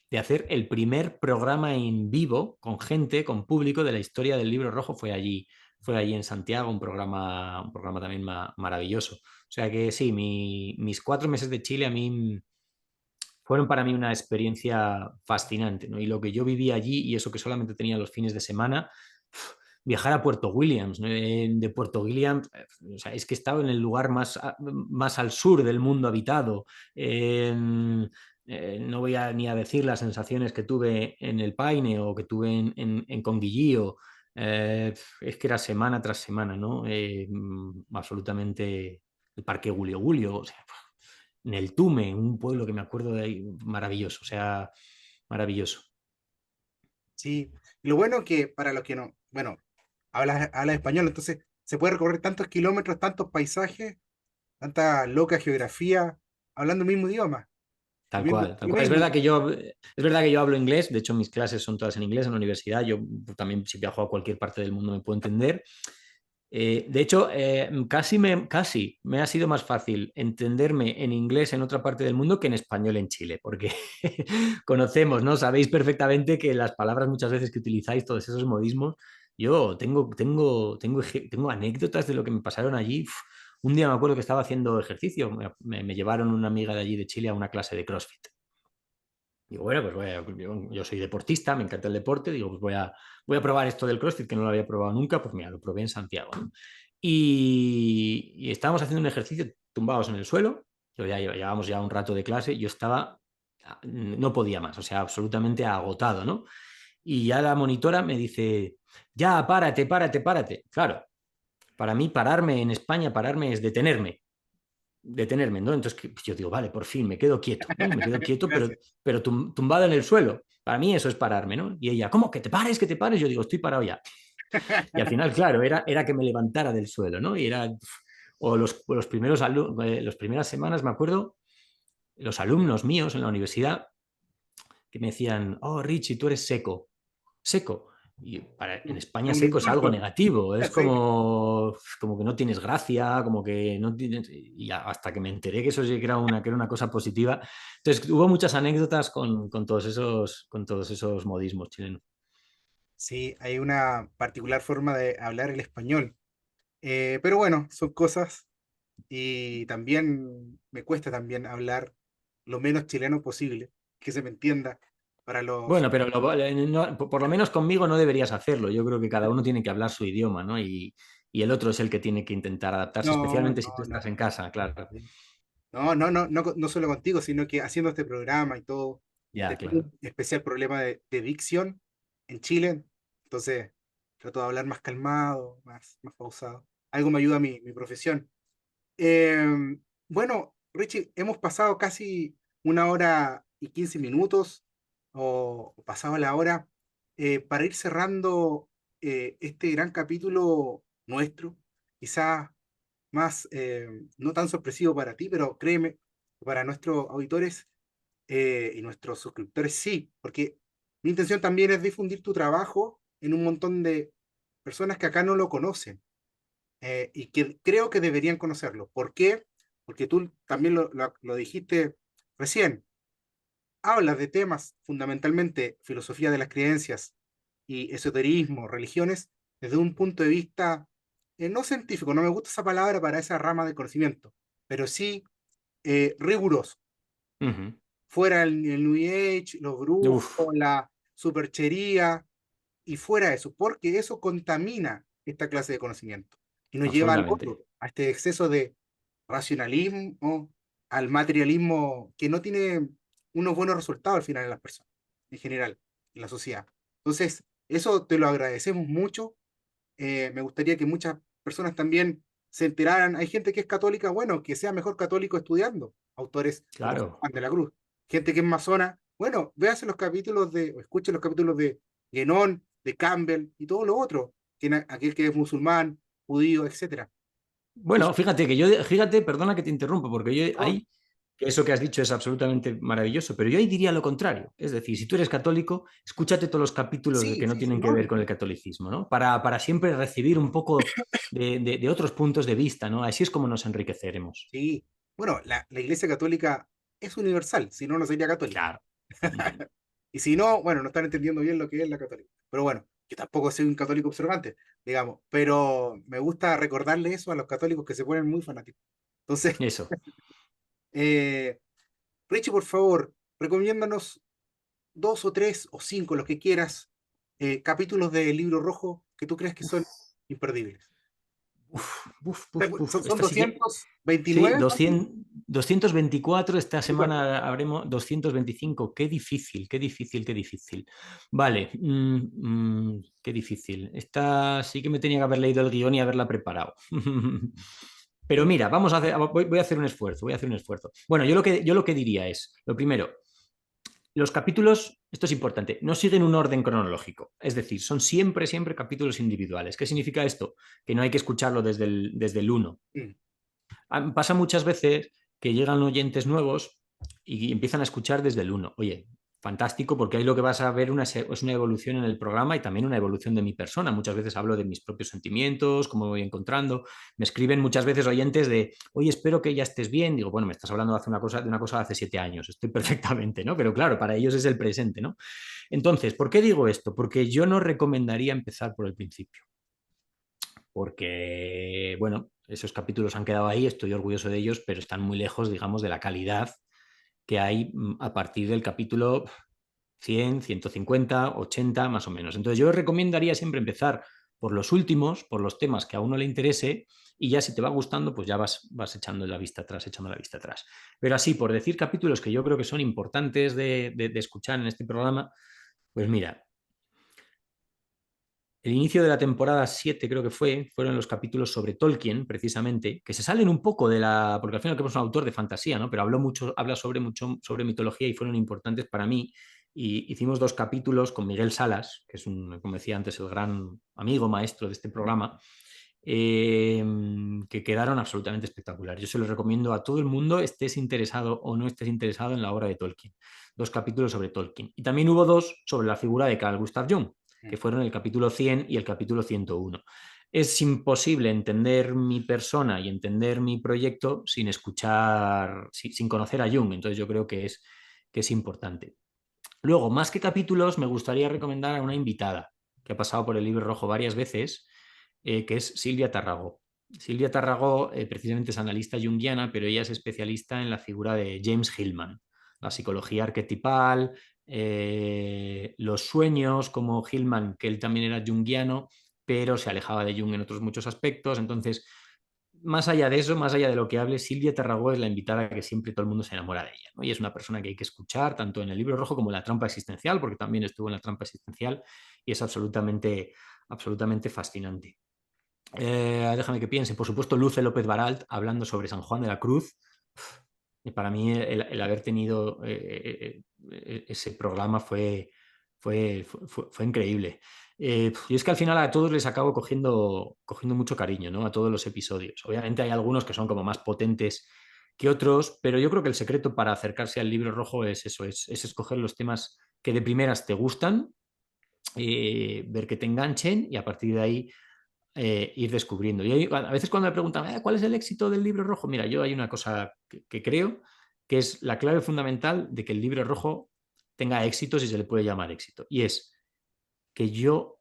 de hacer el primer programa en vivo con gente, con público de la historia del Libro Rojo. Fue allí en Santiago, un programa también maravilloso. O sea que sí, mis 4 meses de Chile a mí fueron para mí una experiencia fascinante, ¿no? Y lo que yo viví allí, y eso que solamente tenía los fines de semana, viajar a Puerto Williams, ¿no? De Puerto Williams, o sea, es que estaba en el lugar más al sur del mundo habitado. No voy ni a decir las sensaciones que tuve en el Paine o que tuve en Conguillío. Es que era semana tras semana, ¿no? Absolutamente el Parque Gulio Gulio, o sea, en el Tume, un pueblo que me acuerdo de ahí, maravilloso, o sea, maravilloso. Sí. Y lo bueno que para los que no, bueno, habla español, entonces se puede recorrer tantos kilómetros, tantos paisajes, tanta loca geografía, hablando el mismo idioma y Tal viendo cual, tal lo cual. Es mismo. verdad que yo hablo inglés, de hecho mis clases son todas en inglés en la universidad, yo también si viajo a cualquier parte del mundo me puedo entender. De hecho, casi me ha sido más fácil entenderme en inglés en otra parte del mundo que en español en Chile, porque conocemos, ¿no? Sabéis perfectamente que las palabras muchas veces que utilizáis, todos esos modismos, yo tengo anécdotas de lo que me pasaron allí. Un día me acuerdo que estaba haciendo ejercicio, me llevaron una amiga de allí de Chile a una clase de CrossFit. Digo, bueno, pues yo soy deportista, me encanta el deporte, digo, pues voy a probar esto del CrossFit, que no lo había probado nunca, pues mira, lo probé en Santiago, ¿no? Y estábamos haciendo un ejercicio tumbados en el suelo, yo ya llevábamos ya un rato de clase, yo estaba, no podía más, o sea, absolutamente agotado, ¿no? Y ya la monitora me dice, ya, párate, párate, párate. Claro, para mí pararme en España, pararme es detenerme, ¿no? Entonces pues yo digo, vale, por fin me quedo quieto, ¿no? Me quedo quieto, Gracias. pero tumbado en el suelo. Para mí eso es pararme, ¿no? Y ella, ¿cómo? ¿Que te pares? ¿Que te pares? Yo digo, estoy parado ya. Y al final, claro, era que me levantara del suelo, ¿no? Y era, o los primeros las primeras semanas, me acuerdo, los alumnos míos en la universidad que me decían, oh, Richie, tú eres seco, seco. Y en España Un seco es algo insulto. negativo, es Sí. como que no tienes gracia, como que no tienes... Y hasta que me enteré que eso sí que era una cosa positiva. Entonces hubo muchas anécdotas con todos esos modismos chilenos. Sí, hay una particular forma de hablar el español. Pero bueno, son cosas y también me cuesta también hablar lo menos chileno posible, que se me entienda para los... Bueno, pero por lo menos conmigo no deberías hacerlo. Yo creo que cada uno tiene que hablar su idioma, ¿no? Y el otro es el que tiene que intentar adaptarse, No, especialmente si tú no, estás no. en casa, claro. No solo contigo, sino que haciendo este programa y todo, Ya, tengo claro. un especial problema de dicción en Chile, entonces trato de hablar más calmado, más pausado. Algo me ayuda a mi profesión. Eh, bueno, Richie, hemos pasado casi 1 hora y 15 minutos o pasado la hora para ir cerrando este gran capítulo nuestro, quizás más, no tan sorpresivo para ti, pero créeme, para nuestros auditores y nuestros suscriptores sí, porque mi intención también es difundir tu trabajo en un montón de personas que acá no lo conocen y que creo que deberían conocerlo. ¿Por qué? Porque tú también lo dijiste recién, hablas de temas fundamentalmente filosofía de las creencias y esoterismo, religiones, desde un punto de vista no científico, no me gusta esa palabra para esa rama de conocimiento, pero sí riguroso. Ujú. Fuera el New Age, los brujos, Uf, la superchería, y fuera eso, porque eso contamina esta clase de conocimiento y nos lleva al absolutamente. otro, a este exceso de racionalismo, al materialismo que no tiene unos buenos resultados al final en las personas, en general, en la sociedad. Entonces, eso te lo agradecemos mucho. Me gustaría que muchas personas también se enteraran. Hay gente que es católica, bueno, que sea mejor católico estudiando. Autores como Claro. Juan de la Cruz. Gente que es masona, bueno, véase los capítulos o escuche los capítulos de Guénon, de Campbell y todo lo otro. Aquel que es musulmán, judío, etcétera. Bueno, fíjate que yo, fíjate, perdona que te interrumpo, porque yo No, ahí, que eso que has dicho es absolutamente maravilloso, pero yo ahí diría lo contrario. Es decir, si tú eres católico, escúchate todos los capítulos sí, que no sí, sí, tienen que no. ver con el catolicismo, ¿no? Para siempre recibir un poco de otros puntos de vista, ¿no? Así es como nos enriqueceremos. Sí. Bueno, la Iglesia Católica es universal, si no, no sería católica. Claro. Ujú. Y si no, bueno, no están entendiendo bien lo que es la católica. Pero bueno, yo tampoco soy un católico observante, digamos, pero me gusta recordarle eso a los católicos que se ponen muy fanáticos. Entonces, Eso. eh, Richie, por favor, recomiéndanos 2 o 3 o 5, los que quieras, capítulos del Libro Rojo que tú crees que son imperdibles. Uf, uf, uf, uf. Son Esta sí que. Sí, 229, ¿no? 224, esta Bueno, semana habremos 225. Qué difícil, qué difícil, qué difícil. Vale, qué difícil. Esta sí que me tenía que haber leído el guión y haberla preparado. Pero mira, voy a hacer un esfuerzo, voy a hacer un esfuerzo. Bueno, yo lo que diría es, lo primero, los capítulos, esto es importante, no siguen un orden cronológico. Es decir, son siempre, siempre capítulos individuales. ¿Qué significa esto? Que no hay que escucharlo desde el uno. mm, Pasa muchas veces que llegan oyentes nuevos y empiezan a escuchar desde el uno. Oye, fantástico, porque ahí lo que vas a ver es una evolución en el programa y también una evolución de mi persona. Muchas veces hablo de mis propios sentimientos, cómo me voy encontrando. Me escriben muchas veces oyentes de, oye, espero que ya estés bien. Digo, bueno, me estás hablando de una cosa de hace 7 años. Estoy perfectamente, ¿no? Pero claro, para ellos es el presente, ¿no? Entonces, ¿por qué digo esto? Porque yo no recomendaría empezar por el principio porque, bueno, esos capítulos han quedado ahí, estoy orgulloso de ellos, pero están muy lejos, digamos, de la calidad que hay a partir del capítulo 100, 150, 80, más o menos. Entonces yo recomendaría siempre empezar por los últimos, por los temas que a uno le interese, y ya si te va gustando, pues ya vas echando la vista atrás, echando la vista atrás. Pero así, por decir capítulos que yo creo que son importantes de escuchar en este programa, pues mira, el inicio de la temporada 7 creo que fueron los capítulos sobre Tolkien, precisamente, que se salen un poco de la, porque al final que es un autor de fantasía, ¿no? Pero habla sobre mucho sobre mitología y fueron importantes para mí. Y hicimos 2 capítulos con Miguel Salas, que es un, como decía antes, el gran amigo, maestro de este programa, eh, que quedaron absolutamente espectaculares. Yo se los recomiendo a todo el mundo, estés interesado o no estés interesado en la obra de Tolkien. 2 capítulos sobre Tolkien. Y también hubo 2 sobre la figura de Carl Gustav Jung, que fueron el capítulo 100 y el capítulo 101. Es imposible entender mi persona y entender mi proyecto sin escuchar, sin conocer a Jung. Entonces yo creo que es importante. Luego, más que capítulos, me gustaría recomendar a una invitada que ha pasado por el Libro Rojo varias veces, que es Silvia Tarragó. Silvia Tarragó precisamente es analista junguiana, pero ella es especialista en la figura de James Hillman, la psicología arquetipal, los sueños, como Hillman, que él también era junguiano, pero se alejaba de Jung en otros muchos aspectos. Entonces, más allá de eso, más allá de lo que hable, Silvia Tarragó es la invitada que siempre todo el mundo se enamora de ella, ¿no? Y es una persona que hay que escuchar tanto en el Libro Rojo como en la Trampa Existencial, porque también estuvo en la Trampa Existencial y es absolutamente fascinante. Déjame que piense. Por supuesto, Luce López Baralt hablando sobre San Juan de la Cruz. Y para mí el haber tenido ese programa fue increíble. Y es que al final a todos les acabo cogiendo mucho cariño, ¿no? A todos los episodios. Obviamente hay algunos que son como más potentes que otros, pero yo creo que el secreto para acercarse al Libro Rojo es eso, es escoger los temas que de primeras te gustan, ver que te enganchen y a partir de ahí ir descubriendo. Y a veces cuando me preguntan, ¿cuál es el éxito del Libro Rojo? Mira, yo hay una cosa que creo que es la clave fundamental de que el Libro Rojo tenga éxito, si se le puede llamar éxito. Y es que yo,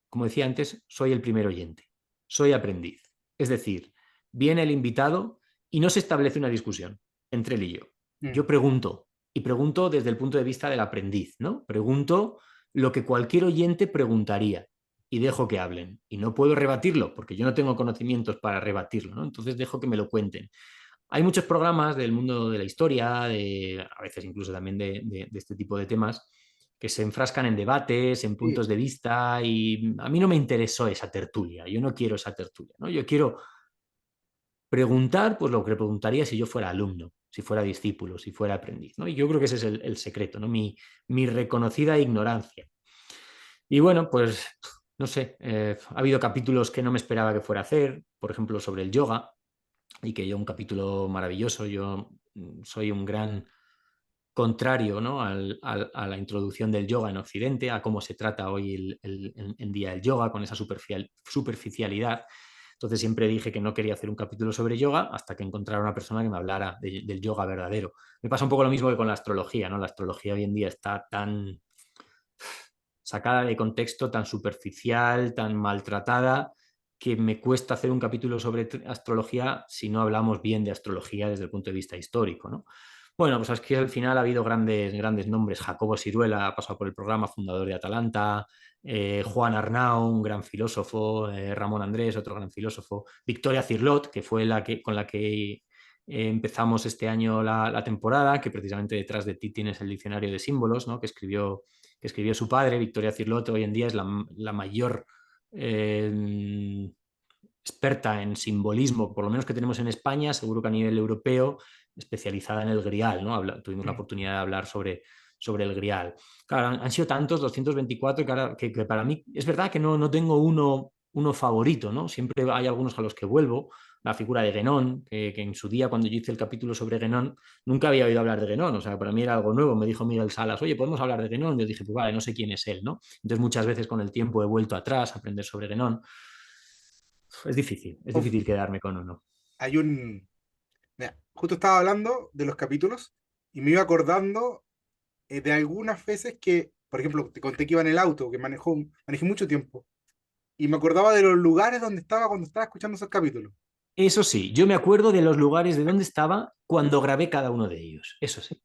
como decía antes, soy el primer oyente, soy aprendiz. Es decir, viene el invitado y no se establece una discusión entre él y yo. Mm. Yo pregunto, y pregunto desde el punto de vista del aprendiz, ¿no? Pregunto lo que cualquier oyente preguntaría y dejo que hablen. Y no puedo rebatirlo porque yo no tengo conocimientos para rebatirlo, ¿no? Entonces dejo que me lo cuenten. Hay muchos programas del mundo de la historia, a veces incluso también de este tipo de temas, que se enfrascan en debates, en Sí. puntos de vista, y a mí no me interesó esa tertulia, yo no quiero esa tertulia, ¿no? Yo quiero preguntar, pues lo que preguntaría si yo fuera alumno, si fuera discípulo, si fuera aprendiz, ¿no? Y yo creo que ese es el secreto, ¿no? Mi reconocida ignorancia. Y bueno, pues no sé, ha habido capítulos que no me esperaba que fuera a hacer, por ejemplo, sobre el yoga, y que yo un capítulo maravilloso, yo soy un gran contrario, ¿no? A la introducción del yoga en Occidente, a cómo se trata hoy en día el yoga, con esa superficialidad. Entonces siempre dije que no quería hacer un capítulo sobre yoga hasta que encontrara una persona que me hablara del yoga verdadero. Me pasa un poco lo mismo que con la astrología, ¿no? La astrología hoy en día está tan sacada de contexto, tan superficial, tan maltratada, que me cuesta hacer un capítulo sobre astrología si no hablamos bien de astrología desde el punto de vista histórico, ¿no? Bueno, pues aquí al final ha habido grandes nombres. Jacobo Siruela ha pasado por el programa, fundador de Atalanta, Juan Arnau, un gran filósofo, Ramón Andrés, otro gran filósofo, Victoria Cirlot, que fue con la que empezamos este año la temporada, que precisamente detrás de ti tienes el diccionario de símbolos, ¿no? Que escribió su padre, Victoria Cirlot, hoy en día es la mayor experta en simbolismo, por lo menos que tenemos en España, seguro que a nivel europeo, especializada en el grial, ¿no? Tuvimos la Mm. oportunidad de hablar sobre el grial. Claro, han sido tantos, 224, que para mí es verdad que no tengo uno favorito, ¿no? Siempre hay algunos a los que vuelvo. La figura de Guénon, que en su día, cuando yo hice el capítulo sobre Guénon, nunca había oído hablar de Guénon, o sea, para mí era algo nuevo. Me dijo Miguel Salas, oye, ¿podemos hablar de Guénon? Yo dije, pues vale, no sé quién es él, ¿no? Entonces muchas veces con el tiempo he vuelto atrás a aprender sobre Guénon. Es Uf, difícil quedarme con uno. hay un... Mira, justo estaba hablando de los capítulos y me iba acordando de algunas veces que, por ejemplo, te conté que iba en el auto, que manejé mucho tiempo, y me acordaba de los lugares donde estaba cuando estaba escuchando esos capítulos. Eso sí, yo me acuerdo de los lugares de donde estaba cuando grabé cada uno de ellos. Eso sí.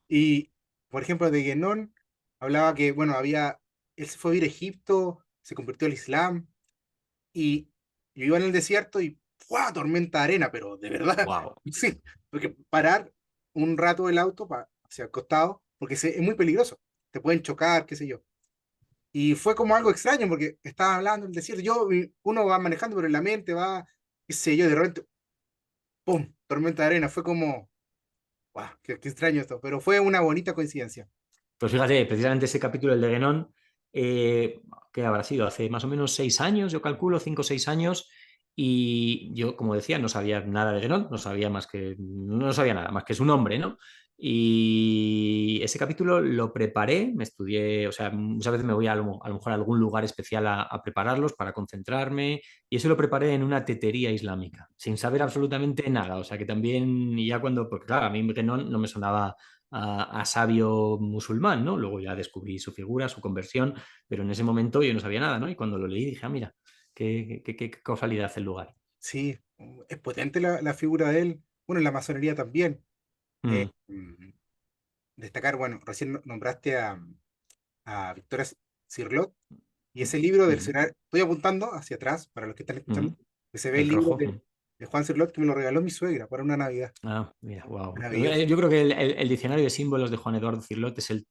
Y, por ejemplo, de Guénon hablaba que, bueno, él se fue a ir a Egipto, se convirtió al Islam, y yo iba en el desierto y ¡fua! Tormenta de arena, pero de verdad, Wow. sí, porque parar un rato el auto hacia el costado, porque es muy peligroso, te pueden chocar, qué sé yo. Y fue como algo extraño porque estaba hablando en el desierto. Uno va manejando, pero en la mente va, qué sé yo, de repente, ¡pum! Tormenta de arena. Fue como, ¡guau! Qué extraño esto. Pero fue una bonita coincidencia. Pues fíjate, precisamente ese capítulo, el de Guénon, que habrá sido hace más o menos 6 años, yo calculo, 5 o 6 años, y yo, como decía, no sabía nada de Guénon, no sabía nada más que su nombre, ¿no? Y ese capítulo lo preparé, me estudié, o sea, muchas veces me voy a lo mejor a algún lugar especial a prepararlos para concentrarme, y eso lo preparé en una tetería islámica, sin saber absolutamente nada, o sea que también, y ya cuando, porque claro, a mí Guénon no me sonaba a sabio musulmán, ¿no? Luego ya descubrí su figura, su conversión, pero en ese momento yo no sabía nada, ¿no? Y cuando lo leí dije, ah, mira, qué causalidad el lugar. Sí, es potente la figura de él. Bueno, en la masonería también. Mm, Destacar, bueno, recién nombraste a Victoria Cirlot y ese libro del mm, cenar, estoy apuntando hacia atrás para los que están escuchando, mm. que se ve el El libro rojo. de Juan Cirlot que me lo regaló mi suegra para una Navidad. Ah, mira, wow. Maravilloso, Yo creo que el diccionario de símbolos de Juan Eduardo Cirlot es uno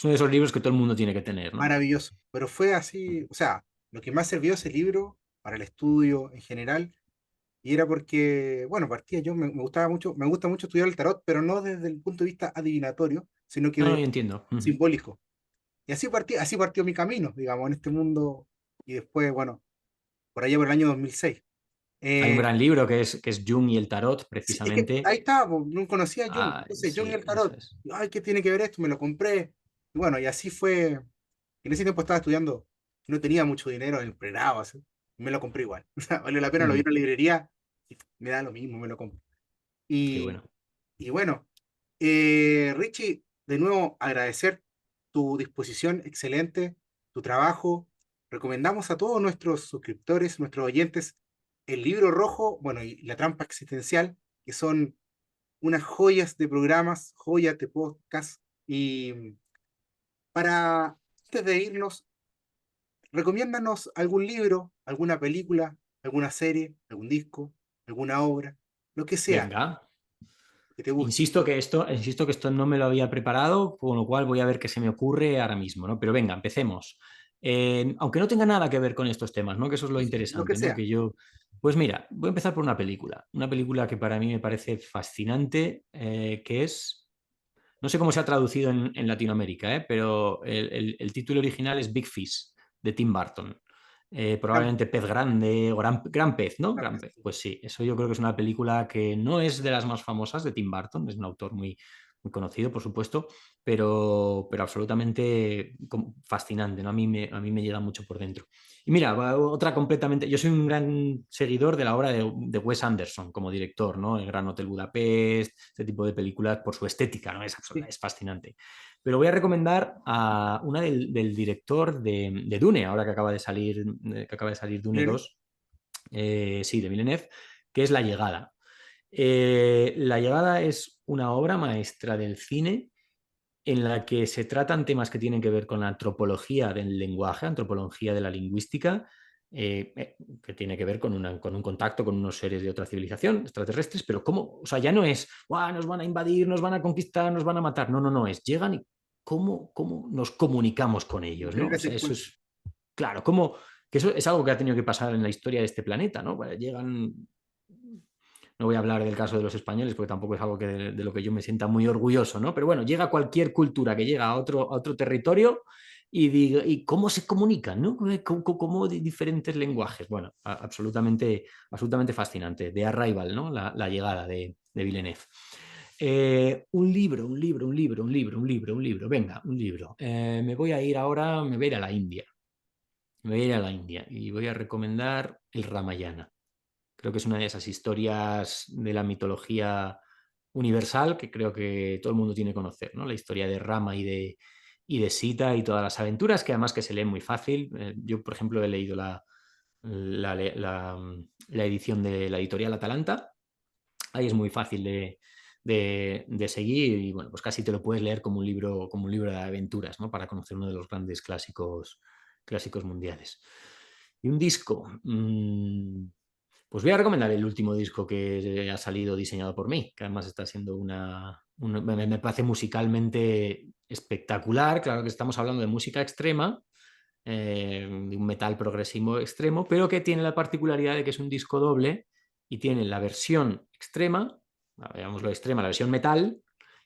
de esos libros que todo el mundo tiene que tener, ¿no? maravilloso. Pero fue así, o sea, lo que más sirvió ese libro para el estudio en general, y era porque, bueno, partía yo, me gustaba mucho, me gusta mucho estudiar el tarot, pero no desde el punto de vista adivinatorio, sino que No, no, de yo entiendo. Ujú. simbólico. Y así partió mi camino, digamos, en este mundo. Y después, bueno, por allá por el año 2006. Hay un Eh, gran libro que es Jung y el tarot, sí, es que precisamente. ahí estaba, po, no conocía a Jung. Ah, Entonces, Jung y sí, el eso tarot. es. Y, ay, ¿qué tiene que ver esto? Me lo compré. Y bueno, y así fue. En ese tiempo estaba estudiando, no tenía mucho dinero en el pregrado, así, y me lo compré igual. O sea, vale la pena, lo vi Ujú. en la librería, y me da lo mismo, me lo compro. Qué Y, bueno. y bueno, Richie, de nuevo agradecer tu disposición excelente, tu trabajo. Recomendamos a todos nuestros suscriptores, nuestros oyentes, el libro rojo, bueno, y la trampa existencial, que son unas joyas de programas, joyas de podcast. Y para, antes de irnos, recomiéndanos algún libro, alguna película, alguna serie, algún disco, alguna obra, lo que sea Venga. que te guste. Insisto que esto no me lo había preparado, con lo cual voy a ver qué se me ocurre ahora mismo, ¿no? Pero venga, empecemos. Aunque no tenga nada que ver con estos temas, ¿no? Que eso es lo Sí, sí, lo que interesante, ¿no? sea. Que yo, pues mira, voy a empezar por una película que para mí me parece fascinante, que es, no sé cómo se ha traducido en Latinoamérica, pero el título original es Big Fish, de Tim Burton. Gran- Probablemente Pez Grande o Gran Pez, ¿no? gran Gran pez, Pez. sí. Pues sí, eso yo creo que es una película que no es de las más famosas de Tim Burton, es un autor muy conocido, por supuesto, pero absolutamente fascinante, ¿no? A mí me llega mucho por dentro. Y mira, otra completamente. Yo soy un gran seguidor de la obra de Wes Anderson como director, ¿no? El Gran Hotel Budapest, este tipo de películas por su estética, ¿no? Sí. Es fascinante. Pero voy a recomendar a una del director de Dune, ahora que acaba de salir Dune Miren, 2, sí, de Villeneuve, que es La Llegada. La Llegada es una obra maestra del cine en la que se tratan temas que tienen que ver con la antropología del lenguaje, antropología de la lingüística, que tiene que ver con un contacto con unos seres de otra civilización, extraterrestres, pero cómo, o sea, ya no es, "Buah, nos van a invadir, nos van a conquistar, nos van a matar", no, no, no, es, llegan y cómo nos comunicamos con la ellos, ¿no? primera O sea, eso secuencia. es, claro, que eso es algo que ha tenido que pasar en la historia de este planeta, ¿no? Bueno, llegan, no voy a hablar del caso de los españoles porque tampoco es algo de lo que yo me sienta muy orgulloso, ¿no? Pero bueno, llega cualquier cultura que llega a otro territorio y cómo se comunican, ¿no? Cómo diferentes lenguajes. Bueno, absolutamente fascinante. De Arrival, ¿no? La llegada de Villeneuve. Un libro. Venga, un libro. Me voy a ir ahora, me voy a ir a la India. Me voy a ir a la India y voy a recomendar el Ramayana. Creo que es una de esas historias de la mitología universal que creo que todo el mundo tiene que conocer, ¿no? La historia de Rama y de Sita y todas las aventuras, que además que se leen muy fácil. Yo, por ejemplo, he leído la edición de la editorial Atalanta. Ahí es muy fácil de seguir y bueno, pues casi te lo puedes leer como un libro de aventuras, ¿no? Para conocer uno de los grandes clásicos mundiales. Y un disco. Pues voy a recomendar el último disco que ha salido diseñado por mí, que además está siendo me parece musicalmente espectacular. Claro que estamos hablando de música extrema, de un metal progresivo extremo, pero que tiene la particularidad de que es un disco doble y tiene la versión extrema, llamémoslo extrema, la versión metal,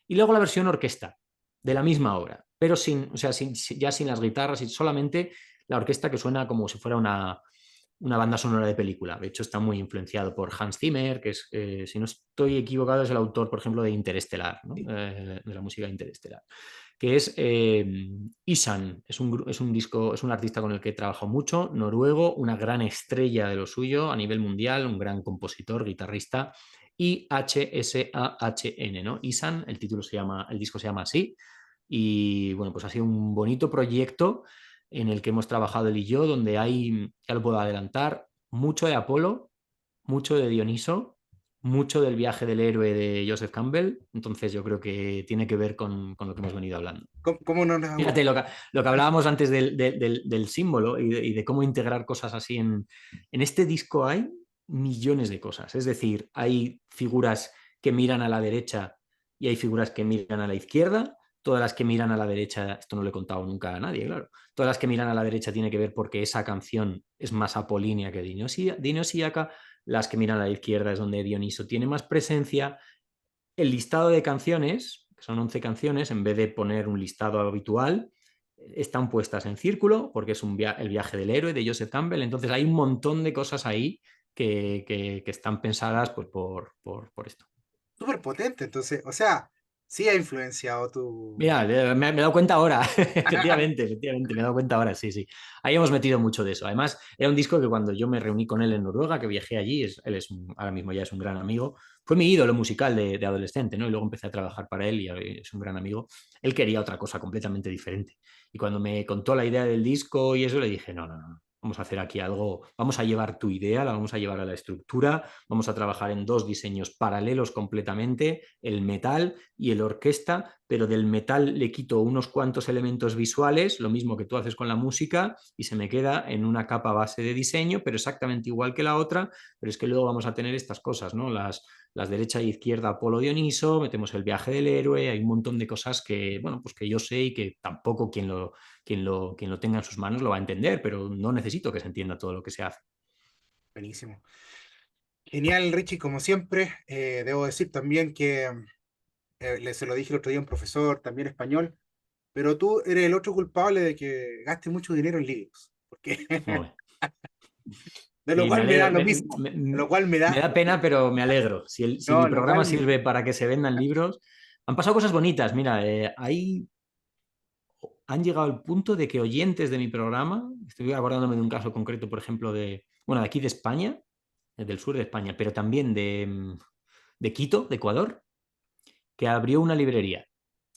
y luego la versión orquesta de la misma obra, pero sin, o sea, ya sin las guitarras y solamente la orquesta que suena como si fuera una banda sonora de película. De hecho, está muy influenciado por Hans Zimmer, que es, si no estoy equivocado, es el autor, por ejemplo, de Interestelar, ¿no? Sí. De la música de Interestelar, que es Isan. Es un disco, es un artista con el que he trabajado mucho, noruego, una gran estrella de lo suyo a nivel mundial, un gran compositor, guitarrista. IHSAHN, ¿no? Isan, el disco se llama así. Y bueno, pues ha sido un bonito proyecto en el que hemos trabajado él y yo, donde hay, ya lo puedo adelantar, mucho de Apolo, mucho de Dioniso, mucho del viaje del héroe de Joseph Campbell. Entonces yo creo que tiene que ver con lo que hemos venido hablando. ¿Cómo no les va a Fíjate, gustar? lo que hablábamos antes del símbolo y de cómo integrar cosas así en este disco hay millones de cosas. Es decir, hay figuras que miran a la derecha y hay figuras que miran a la izquierda. Todas las que miran a la derecha, esto no lo he contado nunca a nadie, claro. Todas las que miran a la derecha tiene que ver porque esa canción es más apolínea que Dionisiaca. Las que miran a la izquierda es donde Dioniso tiene más presencia. El listado de canciones, que son 11 canciones, en vez de poner un listado habitual, están puestas en círculo porque es el viaje del héroe de Joseph Campbell. Entonces hay un montón de cosas ahí que están pensadas pues, por esto. Súper potente, entonces, o sea, sí ha influenciado tu... Mira, me he dado cuenta ahora, efectivamente, me he dado cuenta ahora, sí, sí. Ahí hemos metido mucho de eso. Además, era un disco que cuando yo me reuní con él en Noruega, que viajé allí, él es ahora mismo ya es un gran amigo, fue mi ídolo musical de adolescente, ¿no? Y luego empecé a trabajar para él y ahora es un gran amigo. Él quería otra cosa completamente diferente. Y cuando me contó la idea del disco y eso, le dije, no, no, no, vamos a hacer aquí algo, vamos a llevar tu idea, la vamos a llevar a la estructura, vamos a trabajar en dos diseños paralelos completamente, el metal y el orquesta, pero del metal le quito unos cuantos elementos visuales, lo mismo que tú haces con la música, y se me queda en una capa base de diseño, pero exactamente igual que la otra, pero es que luego vamos a tener estas cosas, ¿no? Las derecha e izquierda Apolo Dioniso, metemos el viaje del héroe, hay un montón de cosas que, bueno, pues que yo sé y que tampoco quien lo tenga en sus manos lo va a entender, pero no necesito que se entienda todo lo que se hace. Buenísimo. Genial, Richie, como siempre. Debo decir también que se lo dije el otro día a un profesor, también español, pero tú eres el otro culpable de que gaste mucho dinero en libros, porque Joder. de lo Sí, me cual me da alegro. lo mismo, de lo cual me Me da, da pena, pero me alegro. Si mi no, lo programa cual, sirve para que se vendan libros, han pasado cosas bonitas. Mira, han llegado al punto de que oyentes de mi programa, estoy acordándome de un caso concreto, por ejemplo, bueno, de aquí de España, del sur de España, pero también de Quito, de Ecuador, que abrió una librería.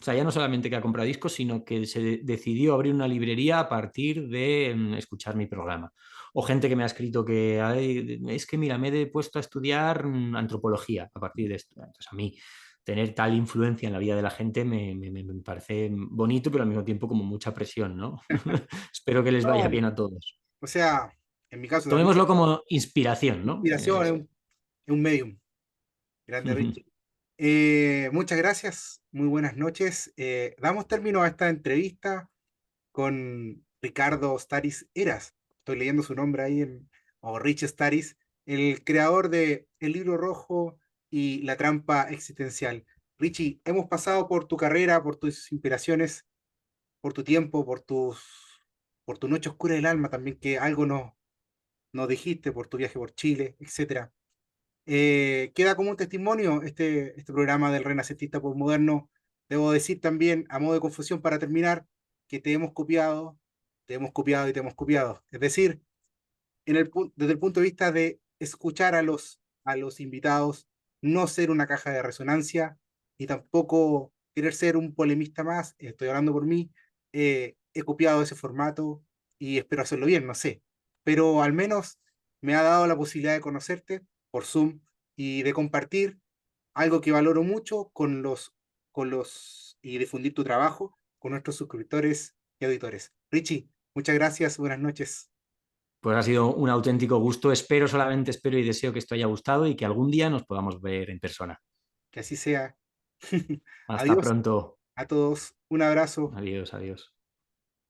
O sea, ya no solamente que ha comprado discos, sino que decidió abrir una librería a partir de escuchar mi programa. O gente que me ha escrito que es que, mira, me he puesto a estudiar antropología a partir de esto. Entonces, a mí tener tal influencia en la vida de la gente me parece bonito, pero al mismo tiempo como mucha presión, ¿no? Espero que les vaya no, bien a todos. o sea, en mi caso también, Tomémoslo como inspiración, ¿no? inspiración es un medium, grande Richie. Muchas gracias, muy buenas noches. Damos término a esta entrevista con Ricardo Staris Eras. Estoy leyendo su nombre ahí, o Rich Staris, el creador de El Libro Rojo y La Trampa Existencial. Richie, hemos pasado por tu carrera, por tus inspiraciones, por tu tiempo, por tu noche oscura del alma también, que algo nos dijiste, por tu viaje por Chile, etcétera. Queda como un testimonio este programa del renacentista postmoderno. Debo decir también, a modo de confusión para terminar, que te hemos copiado y te hemos copiado. Es decir, desde el punto de vista de escuchar a los invitados, no ser una caja de resonancia y tampoco querer ser un polemista más, estoy hablando por mí, he copiado ese formato y espero hacerlo bien, no sé. Pero al menos me ha dado la posibilidad de conocerte por Zoom y de compartir algo que valoro mucho y difundir tu trabajo con nuestros suscriptores y auditores. Richie, muchas gracias, buenas noches. Pues ha sido un auténtico gusto. Espero, solamente espero y deseo que esto haya gustado y que algún día nos podamos ver en persona. Que así sea. Hasta Adiós pronto. a todos, un abrazo. Adiós, adiós.